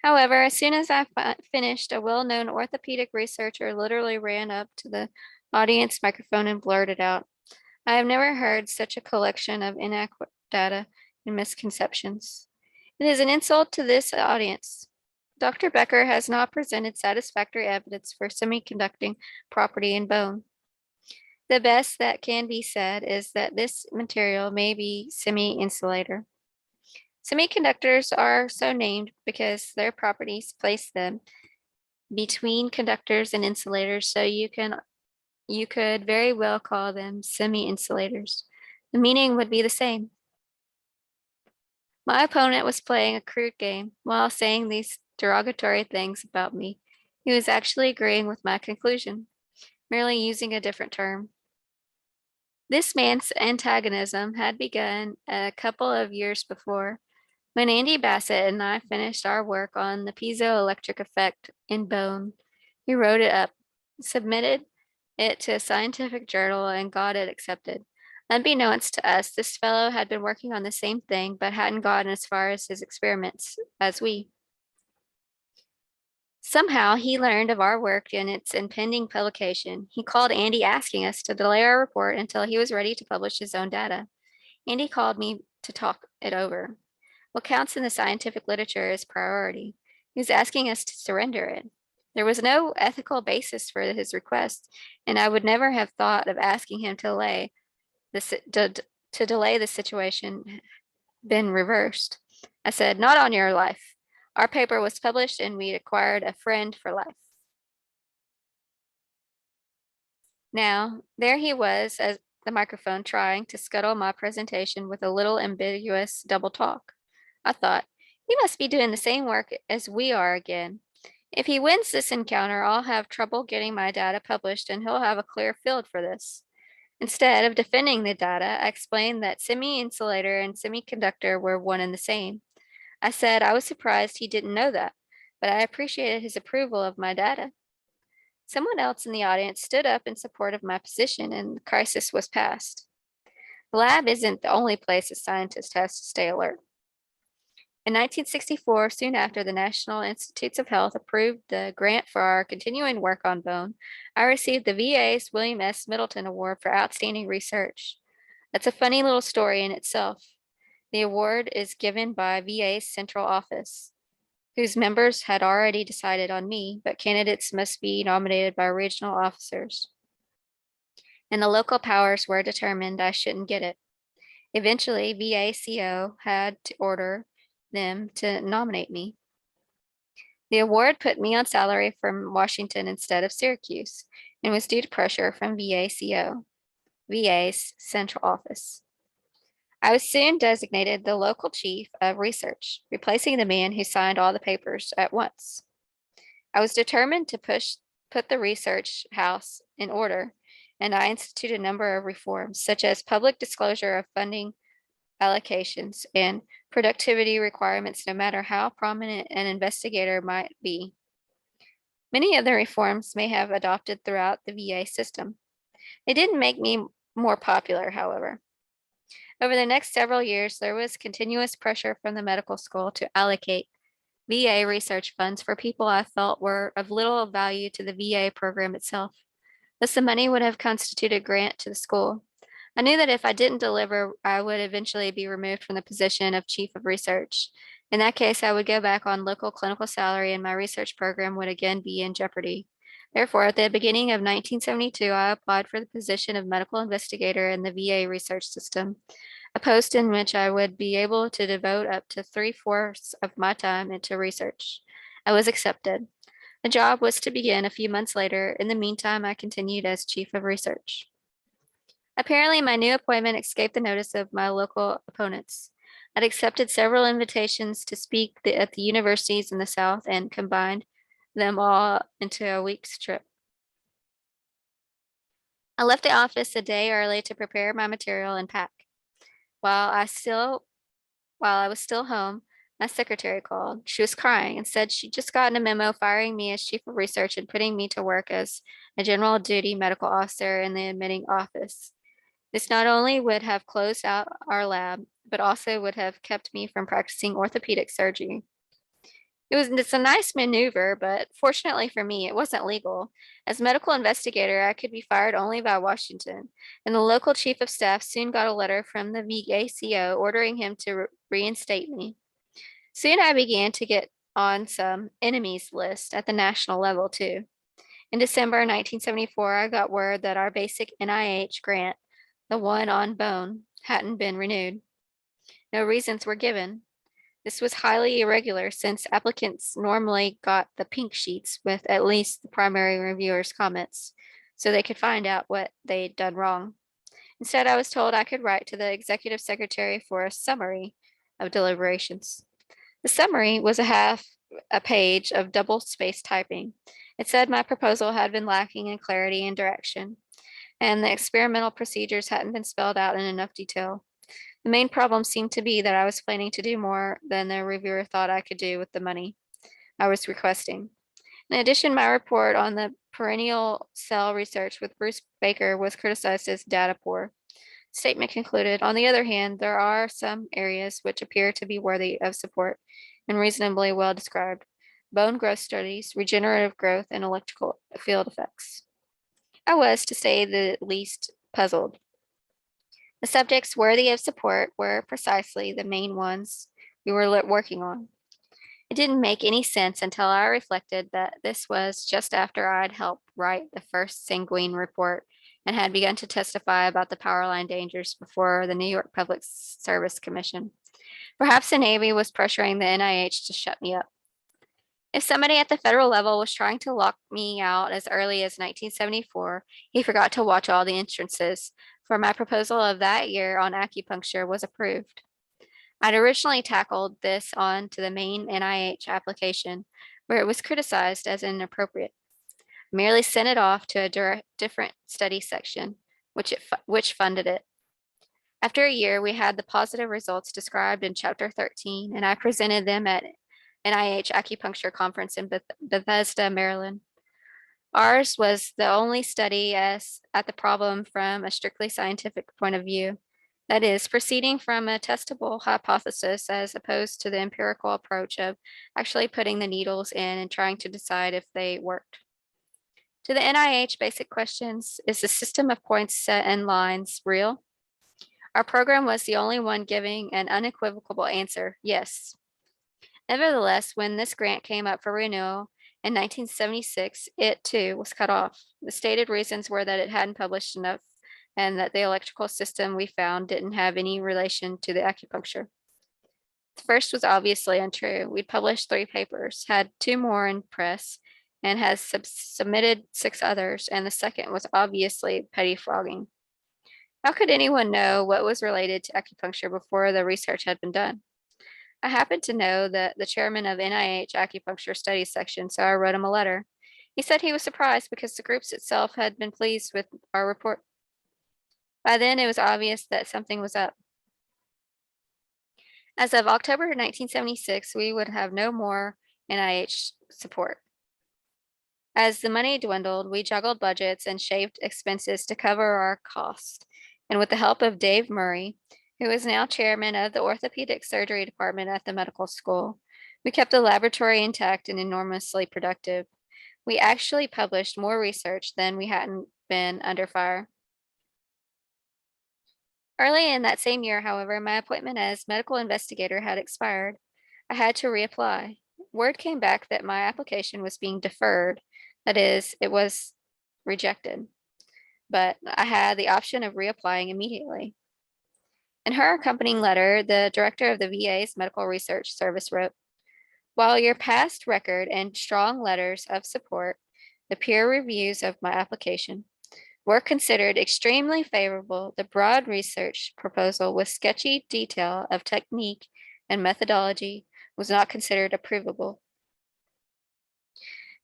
S1: However, as soon as I finished, a well-known orthopedic researcher literally ran up to the audience microphone and blurted out, "I have never heard such a collection of inaccurate data and misconceptions. It is an insult to this audience. Dr. Becker has not presented satisfactory evidence for semiconducting property in bone. The best that can be said is that this material may be semi-insulator. Semiconductors are so named because their properties place them between conductors and insulators, so you could very well call them semi-insulators. The meaning would be the same." My opponent was playing a crude game while saying these derogatory things about me. He was actually agreeing with my conclusion, merely using a different term. This man's antagonism had begun a couple of years before, when Andy Bassett and I finished our work on the piezoelectric effect in bone. He wrote it up, submitted it to a scientific journal, and got it accepted. Unbeknownst to us, this fellow had been working on the same thing, but hadn't gotten as far as his experiments as we. Somehow he learned of our work and its impending publication. He called Andy asking us to delay our report until he was ready to publish his own data. Andy called me to talk it over. What counts in the scientific literature is priority. He was asking us to surrender it. There was no ethical basis for his request, and I would never have thought of asking him to delay the situation been reversed. I said, "Not on your life. Our paper was published and we acquired a friend for life." Now, there he was at the microphone trying to scuttle my presentation with a little ambiguous double talk. I thought, he must be doing the same work as we are again. If he wins this encounter, I'll have trouble getting my data published and he'll have a clear field for this. Instead of defending the data, I explained that semi-insulator and semiconductor were one and the same. I said I was surprised he didn't know that, but I appreciated his approval of my data. Someone else in the audience stood up in support of my position, and the crisis was passed. The lab isn't the only place a scientist has to stay alert. In 1964, soon after the National Institutes of Health approved the grant for our continuing work on bone, I received the VA's William S. Middleton Award for Outstanding Research. That's a funny little story in itself. The award is given by VA's central office, whose members had already decided on me, but candidates must be nominated by regional officers. And the local powers were determined I shouldn't get it. Eventually, VACO had to order them to nominate me. The award put me on salary from Washington instead of Syracuse and was due to pressure from VACO, VA's central office. I was soon designated the local chief of research, replacing the man who signed all the papers at once. I was determined to put the research house in order, and I instituted a number of reforms, such as public disclosure of funding allocations and productivity requirements, no matter how prominent an investigator might be. Many of the reforms may have adopted throughout the VA system. They didn't make me more popular, however. Over the next several years, there was continuous pressure from the medical school to allocate VA research funds for people I felt were of little value to the VA program itself. Thus, the money would have constituted a grant to the school. I knew that if I didn't deliver, I would eventually be removed from the position of chief of research. In that case, I would go back on local clinical salary and my research program would again be in jeopardy. Therefore, at the beginning of 1972, I applied for the position of medical investigator in the VA research system, a post in which I would be able to devote up to 3/4 of my time into research. I was accepted. The job was to begin a few months later. In the meantime, I continued as chief of research. Apparently, my new appointment escaped the notice of my local opponents. I'd accepted several invitations to speak at the universities in the South and combined them all into a week's trip. I left the office a day early to prepare my material and pack. While I still While I was still home, my secretary called. She was crying and said she'd just gotten a memo firing me as chief of research and putting me to work as a general duty medical officer in the admitting office. This not only would have closed out our lab, but also would have kept me from practicing orthopedic surgery. It's a nice maneuver, but fortunately for me, it wasn't legal. As medical investigator, I could be fired only by Washington, and the local chief of staff soon got a letter from the VACO ordering him to reinstate me. Soon I began to get on some enemies list at the national level too. In December 1974, I got word that our basic NIH grant, the one on bone, hadn't been renewed. No reasons were given. This was highly irregular since applicants normally got the pink sheets with at least the primary reviewer's comments so they could find out what they'd done wrong. Instead, I was told I could write to the executive secretary for a summary of deliberations. The summary was a page of double spaced typing. It said my proposal had been lacking in clarity and direction, and the experimental procedures hadn't been spelled out in enough detail. The main problem seemed to be that I was planning to do more than the reviewer thought I could do with the money I was requesting. In addition, my report on the perennial cell research with Bruce Baker was criticized as data poor. The statement concluded, on the other hand, there are some areas which appear to be worthy of support and reasonably well described. Bone growth studies, regenerative growth, and electrical field effects. I was, to say the least, puzzled. The subjects worthy of support were precisely the main ones we were working on. It didn't make any sense until I reflected that this was just after I'd helped write the first sanguine report and had begun to testify about the power line dangers before the New York Public Service Commission. Perhaps the Navy was pressuring the NIH to shut me up. If somebody at the federal level was trying to lock me out as early as 1974, he forgot to watch all the entrances, for my proposal of that year on acupuncture was approved. I'd originally tackled this on to the main NIH application, where it was criticized as inappropriate. I merely sent it off to a different study section, which funded it. After a year, we had the positive results described in Chapter 13, and I presented them at NIH Acupuncture Conference in Bethesda, Maryland. Ours was the only study at the problem from a strictly scientific point of view. That is, proceeding from a testable hypothesis as opposed to the empirical approach of actually putting the needles in and trying to decide if they worked. To the NIH basic questions, is the system of points set and lines real? Our program was the only one giving an unequivocal answer, yes. Nevertheless, when this grant came up for renewal in 1976, it too was cut off. The stated reasons were that it hadn't published enough and that the electrical system we found didn't have any relation to the acupuncture. The first was obviously untrue. We'd published 3 papers, had 2 more in press, and had submitted 6 others, and the second was obviously pettifogging. How could anyone know what was related to acupuncture before the research had been done? I happened to know that the chairman of NIH acupuncture studies section, so I wrote him a letter. He said he was surprised because the groups itself had been pleased with our report. By then, it was obvious that something was up. As of October 1976, we would have no more NIH support. As the money dwindled, we juggled budgets and shaved expenses to cover our costs. And with the help of Dave Murray, who is now chairman of the orthopedic surgery department at the medical school, we kept the laboratory intact and enormously productive. We actually published more research than we hadn't been under fire. Early in that same year, however, my appointment as medical investigator had expired. I had to reapply. Word came back that my application was being deferred. That is, it was rejected, but I had the option of reapplying immediately. In her accompanying letter, the director of the VA's Medical Research Service wrote, "While your past record and strong letters of support, the peer reviews of my application, were considered extremely favorable, the broad research proposal with sketchy detail of technique and methodology was not considered approvable."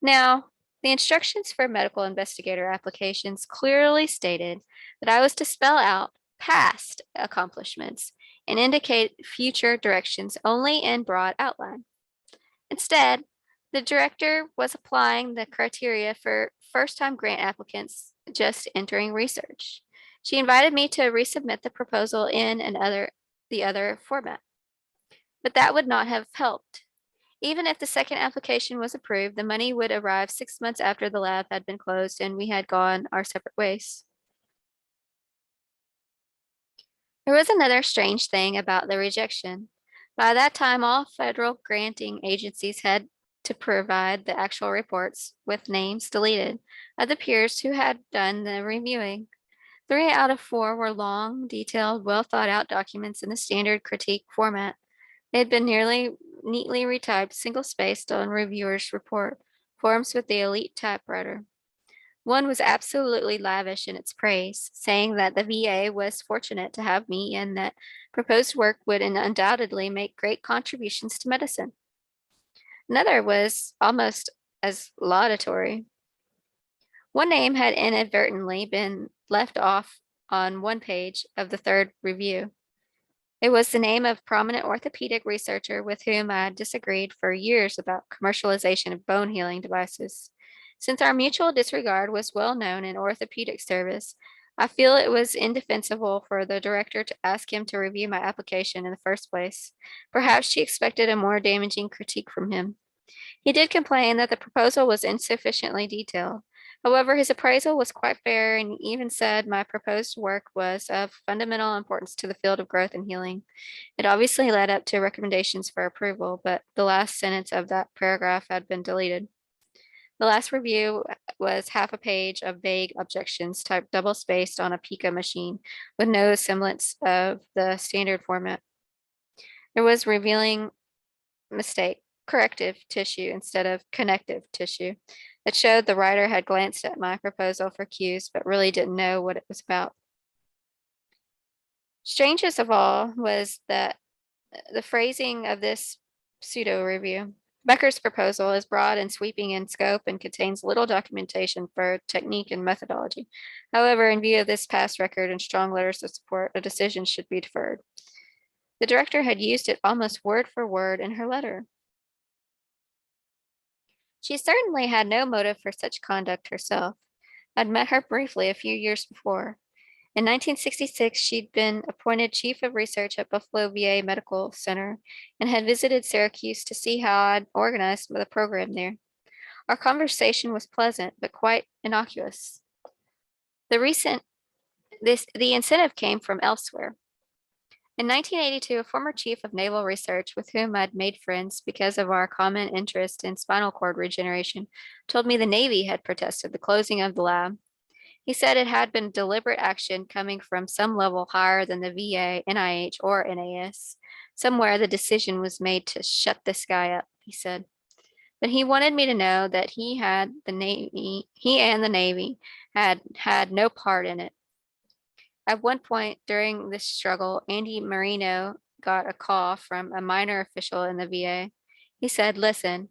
S1: Now, the instructions for medical investigator applications clearly stated that I was to spell out past accomplishments and indicate future directions only in broad outline. Instead, the director was applying the criteria for first-time grant applicants just entering research. She invited me to resubmit the proposal in the other format, but that would not have helped. Even if the second application was approved, the money would arrive 6 months after the lab had been closed and we had gone our separate ways. There was another strange thing about the rejection. By that time, all federal granting agencies had to provide the actual reports with names deleted of the peers who had done the reviewing. 3 out of 4 were long, detailed, well thought out documents in the standard critique format. They had been neatly retyped, single spaced on reviewer's report, forms with the elite typewriter. One was absolutely lavish in its praise, saying that the VA was fortunate to have me and that proposed work would undoubtedly make great contributions to medicine. Another was almost as laudatory. One name had inadvertently been left off on one page of the third review. It was the name of a prominent orthopedic researcher with whom I had disagreed for years about commercialization of bone healing devices. Since our mutual disregard was well known in orthopedic service, I feel it was indefensible for the director to ask him to review my application in the first place. Perhaps she expected a more damaging critique from him. He did complain that the proposal was insufficiently detailed. However, his appraisal was quite fair and even said my proposed work was of fundamental importance to the field of growth and healing. It obviously led up to recommendations for approval, but the last sentence of that paragraph had been deleted. The last review was half a page of vague objections typed double spaced on a Pica machine with no semblance of the standard format. There was revealing mistake, corrective tissue instead of connective tissue. It showed the writer had glanced at my proposal for cues, but really didn't know what it was about. Strangest of all was that the phrasing of this pseudo review. Becker's proposal is broad and sweeping in scope and contains little documentation for technique and methodology. However, in view of this past record and strong letters of support, a decision should be deferred. The director had used it almost word for word in her letter. She certainly had no motive for such conduct herself. I'd met her briefly a few years before. In 1966, she'd been appointed chief of research at Buffalo VA Medical Center and had visited Syracuse to see how I'd organized the program there. Our conversation was pleasant, but quite innocuous. The incentive came from elsewhere. In 1982, a former chief of naval research with whom I'd made friends because of our common interest in spinal cord regeneration told me the Navy had protested the closing of the lab. He said it had been deliberate action coming from some level higher than the VA, NIH, or NAS. Somewhere the decision was made to shut this guy up, he said. But he wanted me to know that he and the Navy had had no part in it. At one point during this struggle, Andy Marino got a call from a minor official in the VA. He said, "Listen,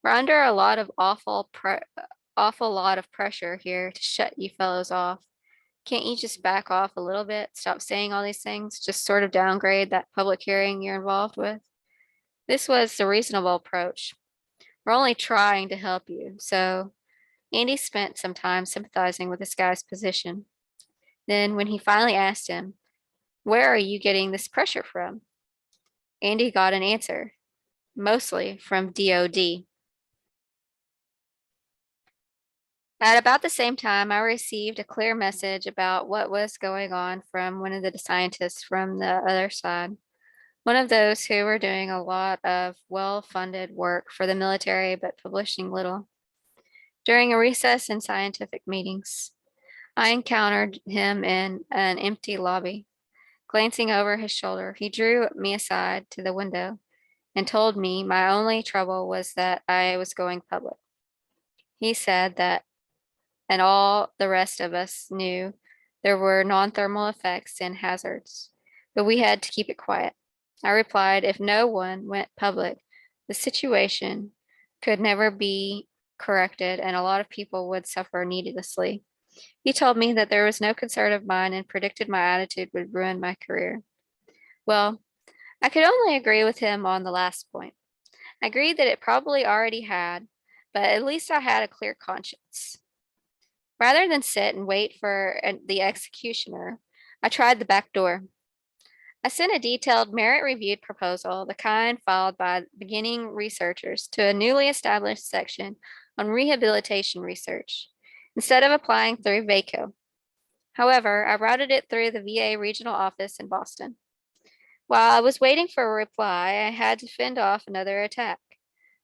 S1: we're under a lot of awful lot of pressure here to shut you fellows off. Can't you just back off a little bit? Stop saying all these things, just sort of downgrade that public hearing you're involved with?" This was the reasonable approach. We're only trying to help you. So Andy spent some time sympathizing with this guy's position. Then, when he finally asked him, "Where are you getting this pressure from?" Andy got an answer, mostly from DOD. At about the same time, I received a clear message about what was going on from one of the scientists from the other side, one of those who were doing a lot of well-funded work for the military but publishing little. During a recess in scientific meetings, I encountered him in an empty lobby. Glancing over his shoulder, he drew me aside to the window and told me my only trouble was that I was going public. He said that, and all the rest of us knew, there were non-thermal effects and hazards, but we had to keep it quiet. I replied, if no one went public, the situation could never be corrected and a lot of people would suffer needlessly. He told me that there was no concern of mine and predicted my attitude would ruin my career. Well, I could only agree with him on the last point. I agreed that it probably already had, but at least I had a clear conscience. Rather than sit and wait for the executioner, I tried the back door. I sent a detailed merit-reviewed proposal, the kind filed by beginning researchers, to a newly established section on rehabilitation research, instead of applying through VACO. However, I routed it through the VA regional office in Boston. While I was waiting for a reply, I had to fend off another attack.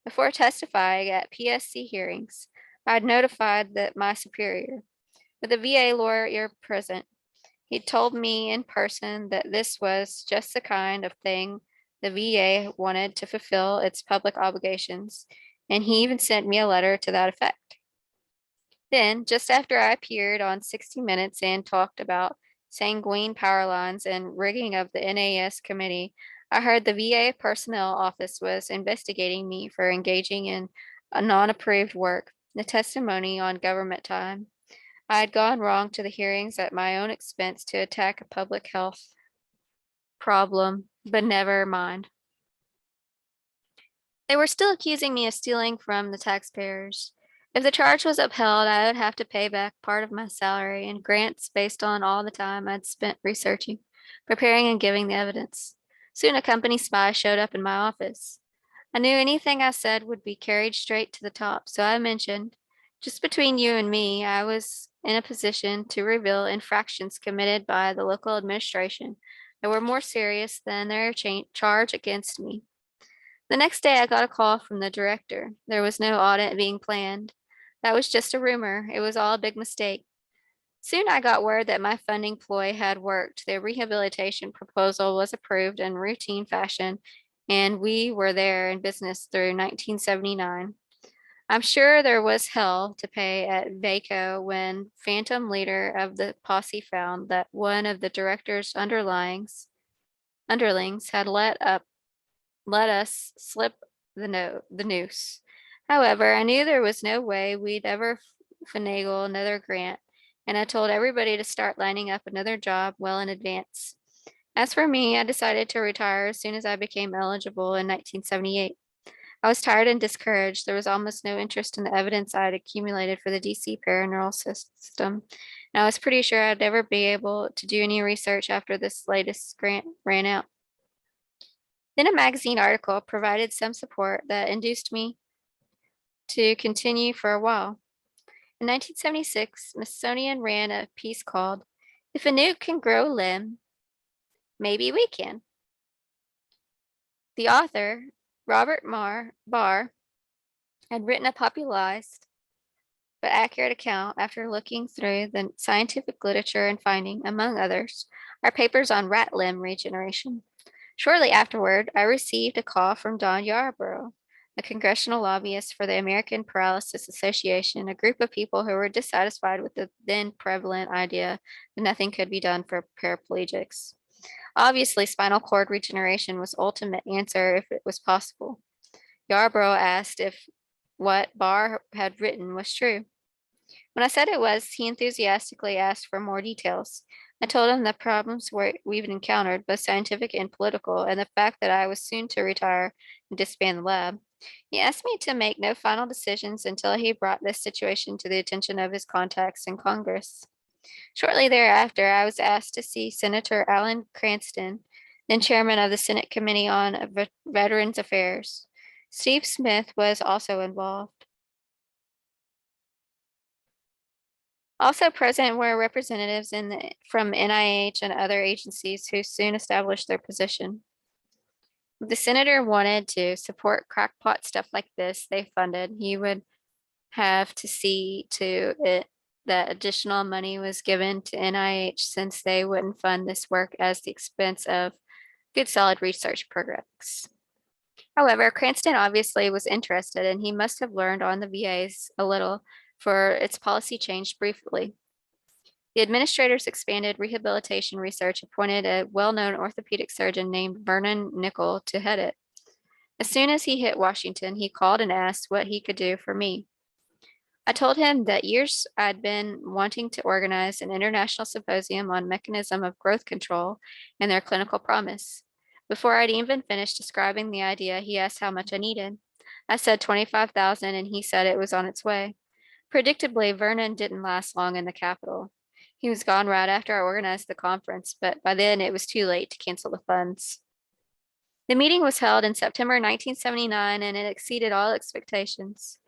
S1: Before testifying at PSC hearings, I had notified my superior, with a VA lawyer present. He told me in person that this was just the kind of thing the VA wanted to fulfill its public obligations, and he even sent me a letter to that effect. Then, just after I appeared on 60 Minutes and talked about sanguine power lines and rigging of the NAS committee, I heard the VA personnel office was investigating me for engaging in a non-approved work, the testimony on government time. I had gone wrong to the hearings at my own expense to attack a public health problem, but never mind. They were still accusing me of stealing from the taxpayers. If the charge was upheld, I would have to pay back part of my salary and grants based on all the time I'd spent researching, preparing, and giving the evidence. Soon a company spy showed up in my office. I knew anything I said would be carried straight to the top, so I mentioned, just between you and me, I was in a position to reveal infractions committed by the local administration that were more serious than their charge against me. The next day, I got a call from the director. There was no audit being planned. That was just a rumor. It was all a big mistake. Soon I got word that my funding ploy had worked. The rehabilitation proposal was approved in routine fashion, and we were there in business through 1979. I'm sure there was hell to pay at VACO when phantom leader of the posse found that one of the director's underlings had let us slip the noose. However, I knew there was no way we'd ever finagle another grant, and I told everybody to start lining up another job well in advance. As for me, I decided to retire as soon as I became eligible in 1978. I was tired and discouraged. There was almost no interest in the evidence I had accumulated for the DC paraneural system, and I was pretty sure I'd never be able to do any research after this latest grant ran out. Then a magazine article provided some support that induced me to continue for a while. In 1976, Smithsonian ran a piece called, "If a Newt Can Grow a Limb, Maybe We Can." The author, Robert Barr, had written a popularized but accurate account after looking through the scientific literature and finding, among others, our papers on rat limb regeneration. Shortly afterward, I received a call from Don Yarborough, a congressional lobbyist for the American Paralysis Association, a group of people who were dissatisfied with the then prevalent idea that nothing could be done for paraplegics. Obviously, spinal cord regeneration was the ultimate answer if it was possible. Yarbrough asked if what Barr had written was true. When I said it was, he enthusiastically asked for more details. I told him the problems we've encountered, both scientific and political, and the fact that I was soon to retire and disband the lab. He asked me to make no final decisions until he brought this situation to the attention of his contacts in Congress. Shortly thereafter, I was asked to see Senator Alan Cranston, then chairman of the Senate Committee on Veterans Affairs. Steve Smith was also involved. Also present were representatives from NIH and other agencies who soon established their position. The senator wanted to support crackpot stuff like this they funded. He would have to see to it that additional money was given to NIH since they wouldn't fund this work as the expense of good solid research programs. However, Cranston obviously was interested and he must have learned on the VAs a little, for its policy changed briefly. The administrators expanded rehabilitation research, appointed a well-known orthopedic surgeon named Vernon Nickel to head it. As soon as he hit Washington, he called and asked what he could do for me. I told him that years I'd been wanting to organize an international symposium on mechanism of growth control and their clinical promise. Before I'd even finished describing the idea, he asked how much I needed. I said 25,000 and he said it was on its way. Predictably, Vernon didn't last long in the capital. He was gone right after I organized the conference, but by then it was too late to cancel the funds. The meeting was held in September 1979 and it exceeded all expectations.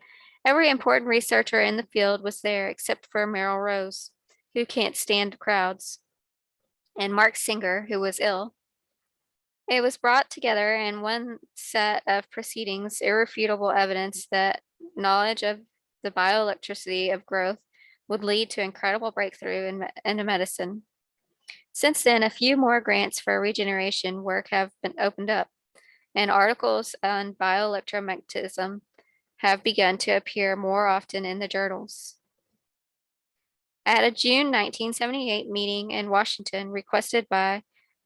S1: Every important researcher in the field was there except for Merrill Rose, who can't stand crowds, and Mark Singer, who was ill. It was brought together in one set of proceedings, irrefutable evidence that knowledge of the bioelectricity of growth would lead to incredible breakthrough in medicine. Since then, a few more grants for regeneration work have been opened up, and articles on bioelectromagnetism have begun to appear more often in the journals. At a June 1978 meeting in Washington requested by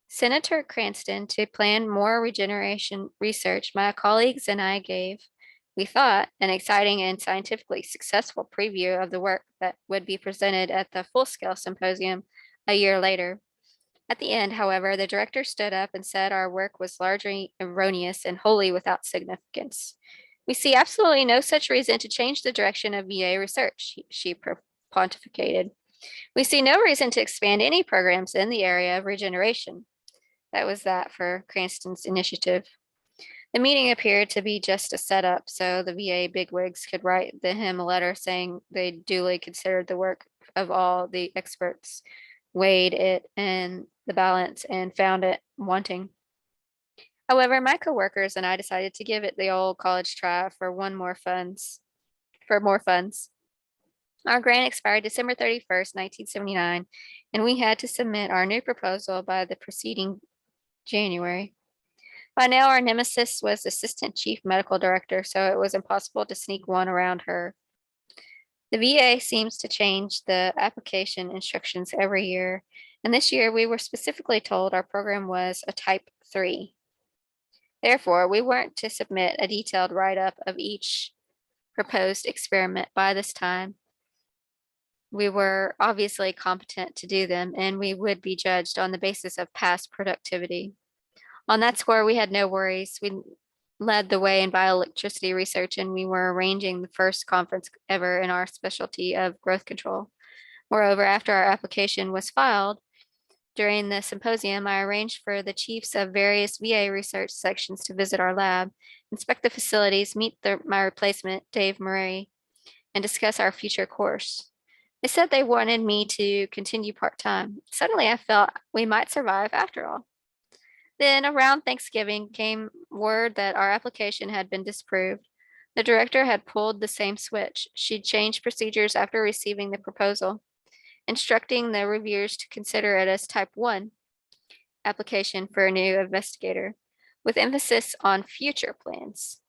S1: Senator Cranston to plan more regeneration research, my colleagues and I gave, we thought, an exciting and scientifically successful preview of the work that would be presented at the full-scale symposium a year later. At the end, however, the director stood up and said our work was largely erroneous and wholly without significance. We see absolutely no such reason to change the direction of VA research, she pontificated. We see no reason to expand any programs in the area of regeneration. That was that for Cranston's initiative. The meeting appeared to be just a setup so the VA bigwigs could write him a letter saying they duly considered the work of all the experts, weighed it in the balance, and found it wanting. However, my coworkers and I decided to give it the old college try for more funds. Our grant expired December 31st, 1979, and we had to submit our new proposal by the preceding January. By now, our nemesis was Assistant Chief Medical Director, so it was impossible to sneak one around her. The VA seems to change the application instructions every year, and this year we were specifically told our program was a Type 3. Therefore, we weren't to submit a detailed write-up of each proposed experiment by this time. We were obviously competent to do them, and we would be judged on the basis of past productivity. On that score, we had no worries. We led the way in bioelectricity research, and we were arranging the first conference ever in our specialty of growth control. Moreover, after our application was filed, during the symposium, I arranged for the chiefs of various VA research sections to visit our lab, inspect the facilities, meet my replacement, Dave Murray, and discuss our future course. They said they wanted me to continue part-time. Suddenly, I felt we might survive after all. Then around Thanksgiving came word that our application had been disapproved. The director had pulled the same switch. She'd changed procedures after receiving the proposal, instructing the reviewers to consider it as Type 1 application for a new investigator, with emphasis on future plans.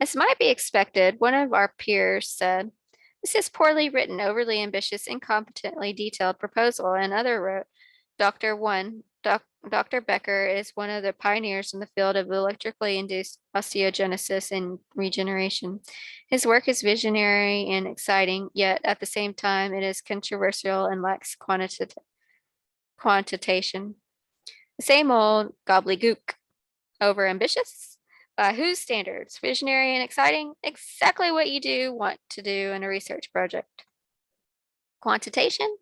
S1: As might be expected, one of our peers said, "This is poorly written, overly ambitious, incompetently detailed proposal." And other wrote, Dr. Becker is one of the pioneers in the field of electrically induced osteogenesis and regeneration. His work is visionary and exciting, yet at the same time it is controversial and lacks quantitation. The same old gobbledygook. Over ambitious? By whose standards? Visionary and exciting? Exactly what you do want to do in a research project. Quantitation?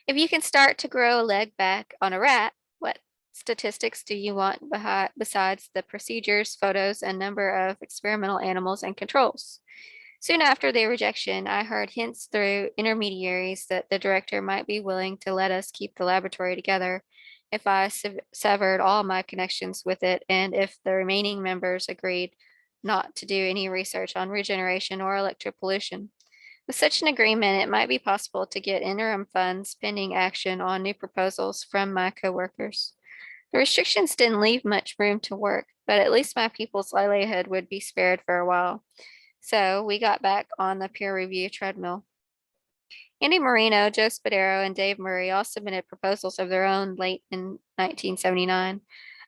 S1: If you can start to grow a leg back on a rat, what statistics do you want besides the procedures, photos, and number of experimental animals and controls? Soon after the rejection, I heard hints through intermediaries that the director might be willing to let us keep the laboratory together if I severed all my connections with it and if the remaining members agreed not to do any research on regeneration or electropollution. With such an agreement, it might be possible to get interim funds pending action on new proposals from my coworkers. The restrictions didn't leave much room to work, but at least my people's livelihood would be spared for a while. So we got back on the peer review treadmill. Andy Marino, Joe Spadero, and Dave Murray all submitted proposals of their own late in 1979.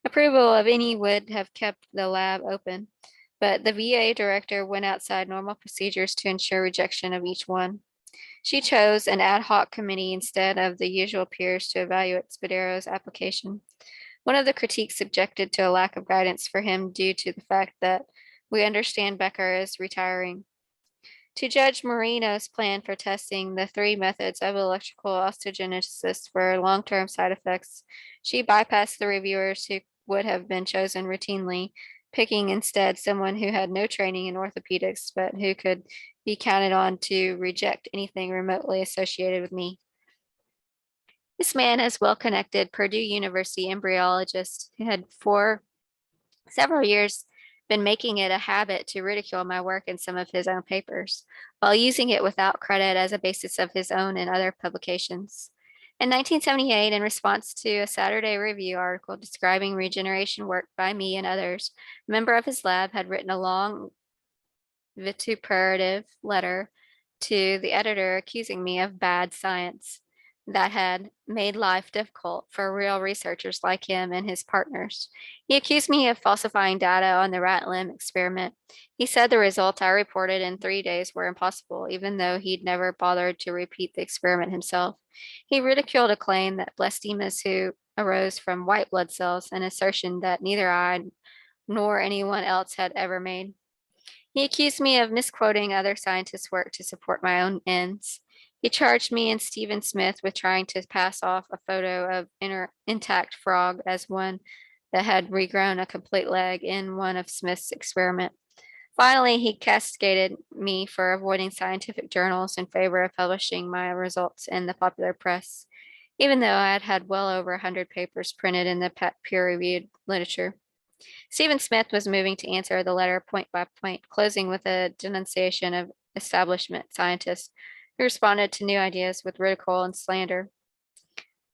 S1: Approval of any would have kept the lab open, but the VA director went outside normal procedures to ensure rejection of each one. She chose an ad hoc committee instead of the usual peers to evaluate Spadero's application. One of the critiques subjected to a lack of guidance for him due to the fact that we understand Becker is retiring. To Judge Marino's plan for testing the three methods of electrical osteogenesis for long-term side effects, she bypassed the reviewers who would have been chosen routinely, picking instead someone who had no training in orthopedics, but who could be counted on to reject anything remotely associated with me. This man is well-connected Purdue University embryologist who had for several years been making it a habit to ridicule my work in some of his own papers, while using it without credit as a basis of his own and other publications. In 1978, in response to a Saturday Review article describing regeneration work by me and others, a member of his lab had written a long vituperative letter to the editor accusing me of bad science that had made life difficult for real researchers like him and his partners. He accused me of falsifying data on the rat limb experiment. He said the results I reported in 3 days were impossible, even though he'd never bothered to repeat the experiment himself. He ridiculed a claim that blastemas who arose from white blood cells, an assertion that neither I nor anyone else had ever made. He accused me of misquoting other scientists' work to support my own ends. He charged me and Stephen Smith with trying to pass off a photo of intact frog as one that had regrown a complete leg in one of Smith's experiments. Finally, he castigated me for avoiding scientific journals in favor of publishing my results in the popular press, even though I had had well over 100 papers printed in the peer-reviewed literature. Stephen Smith was moving to answer the letter point by point, closing with a denunciation of establishment scientists who responded to new ideas with ridicule and slander.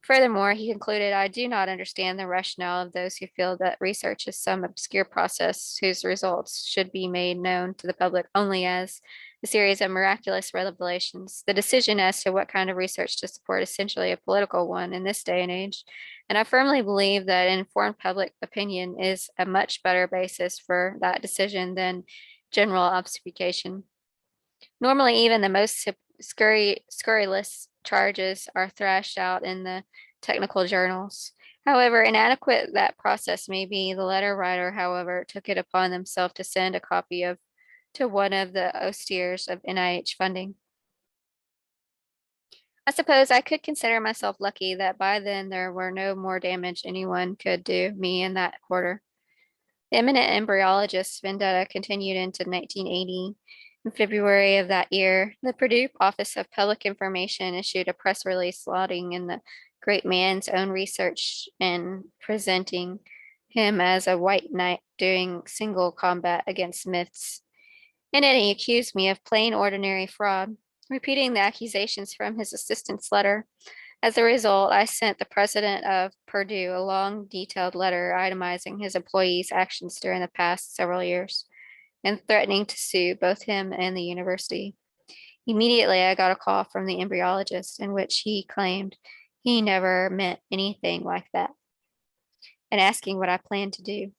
S1: Furthermore, he concluded, I do not understand the rationale of those who feel that research is some obscure process whose results should be made known to the public only as a series of miraculous revelations. The decision as to what kind of research to support is essentially a political one in this day and age, and I firmly believe that informed public opinion is a much better basis for that decision than general obfuscation. Normally, even the most scurrilous charges are thrashed out in the technical journals. However inadequate that process may be, the letter writer, however, took it upon themselves to send a copy of to one of the austere of NIH funding. I suppose I could consider myself lucky that by then there were no more damage anyone could do me in that quarter. The eminent embryologist's vendetta continued into 1980. In February of that year, the Purdue Office of Public Information issued a press release lauding in the great man's own research and presenting him as a white knight doing single combat against myths. In it, he accused me of plain ordinary fraud, repeating the accusations from his assistant's letter. As a result, I sent the president of Purdue a long, detailed letter itemizing his employees' actions during the past several years. and threatening to sue both him and the university. Immediately, I got a call from the embryologist in which he claimed he never meant anything like that and asking what I planned to do.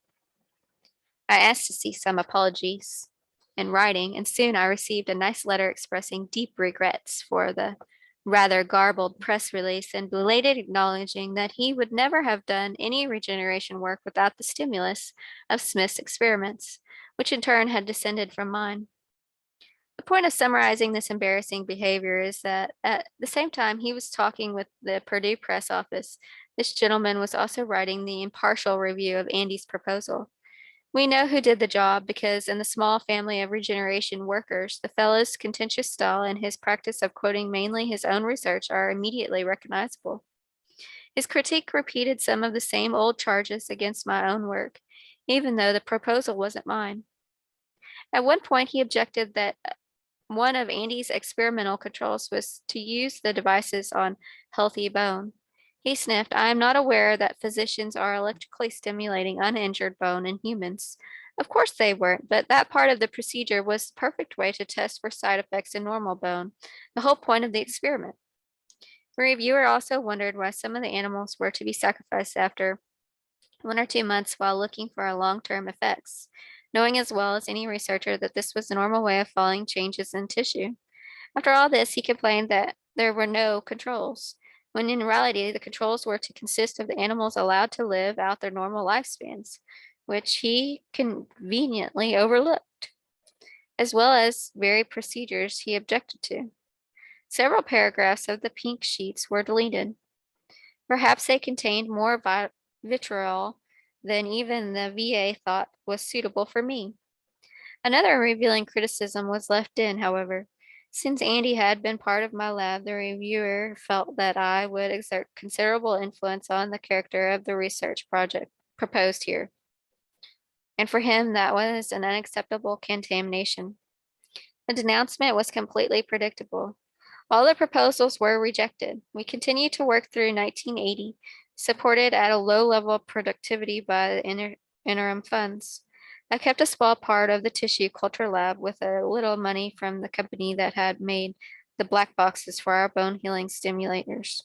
S1: I asked to see some apologies in writing, and soon I received a nice letter expressing deep regrets for the rather garbled press release and belated acknowledging that he would never have done any regeneration work without the stimulus of Smith's experiments, which in turn had descended from mine. The point of summarizing this embarrassing behavior is that at the same time he was talking with the Purdue press office, this gentleman was also writing the impartial review of Andy's proposal. We know who did the job because in the small family of regeneration workers, the fellow's contentious style and his practice of quoting mainly his own research are immediately recognizable. His critique repeated some of the same old charges against my own work, even though the proposal wasn't mine. At one point, he objected that one of Andy's experimental controls was to use the devices on healthy bone. He sniffed. I am not aware that physicians are electrically stimulating uninjured bone in humans. Of course they weren't, but that part of the procedure was the perfect way to test for side effects in normal bone, the whole point of the experiment. The reviewer also wondered why some of the animals were to be sacrificed after 1 or 2 months while looking for long-term effects, knowing as well as any researcher that this was the normal way of following changes in tissue. After all this, he complained that there were no controls, when in reality the controls were to consist of the animals allowed to live out their normal lifespans, which he conveniently overlooked, as well as very procedures he objected to. Several paragraphs of the pink sheets were deleted. Perhaps they contained more vitriol than even the VA thought was suitable for me. Another revealing criticism was left in, however. Since Andy had been part of my lab, the reviewer felt that I would exert considerable influence on the character of the research project proposed here. And for him, that was an unacceptable contamination. The denouncement was completely predictable. All the proposals were rejected. We continued to work through 1980, supported at a low level of productivity by the interim funds. I kept a small part of the tissue culture lab with a little money from the company that had made the black boxes for our bone healing stimulators.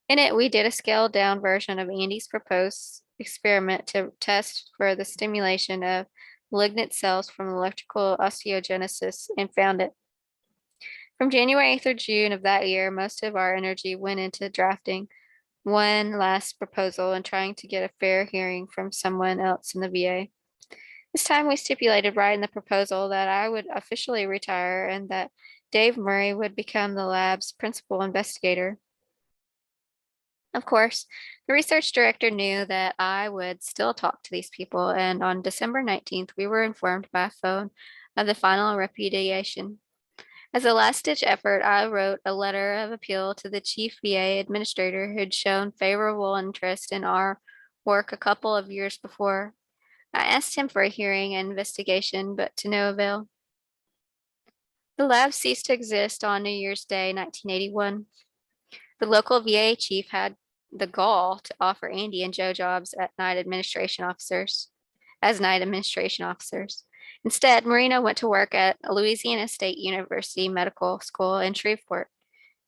S1: In it, we did a scaled down version of Andy's proposed experiment to test for the stimulation of malignant cells from electrical osteogenesis and found it. From January through June of that year, most of our energy went into drafting one last proposal and trying to get a fair hearing from someone else in the VA. This time we stipulated right in the proposal that I would officially retire and that Dave Murray would become the lab's principal investigator. Of course, the research director knew that I would still talk to these people, and on December 19th, we were informed by phone of the final repudiation. As a last-ditch effort, I wrote a letter of appeal to the chief VA administrator who'd shown favorable interest in our work a couple of years before. I asked him for a hearing and investigation, but to no avail. The lab ceased to exist on New Year's Day, 1981. The local VA chief had the gall to offer Andy and Joe jobs as night administration officers. Instead, Marino went to work at Louisiana State University Medical School in Shreveport,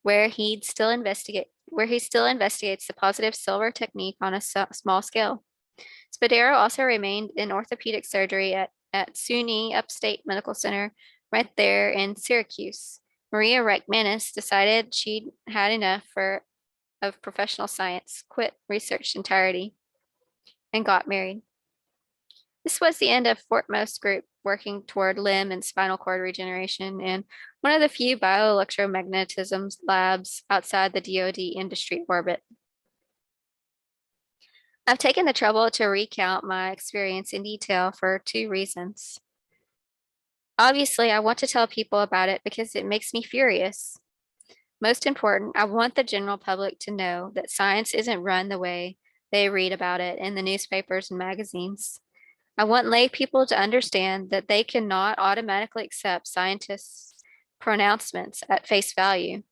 S1: where he still investigates the positive silver technique on a small scale. Spadero also remained in orthopedic surgery at SUNY Upstate Medical Center, right there in Syracuse. Maria Reichmanis decided she'd had enough of professional science, quit research entirety, and got married. This was the end of Fortmost Group working toward limb and spinal cord regeneration and one of the few bioelectromagnetism labs outside the DoD industry orbit. I've taken the trouble to recount my experience in detail for two reasons. Obviously, I want to tell people about it because it makes me furious. Most important, I want the general public to know that science isn't run the way they read about it in the newspapers and magazines. I want lay people to understand that they cannot automatically accept scientists' pronouncements at face value,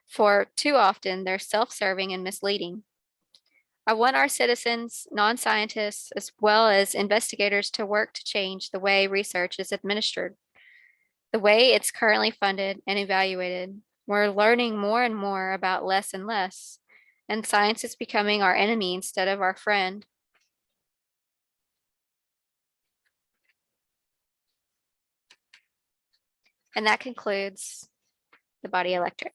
S1: for too often they're self-serving and misleading. I want our citizens, non-scientists, as well as investigators to work to change the way research is administered, the way it's currently funded and evaluated. We're learning more and more about less and less, and science is becoming our enemy instead of our friend. And that concludes the body electric.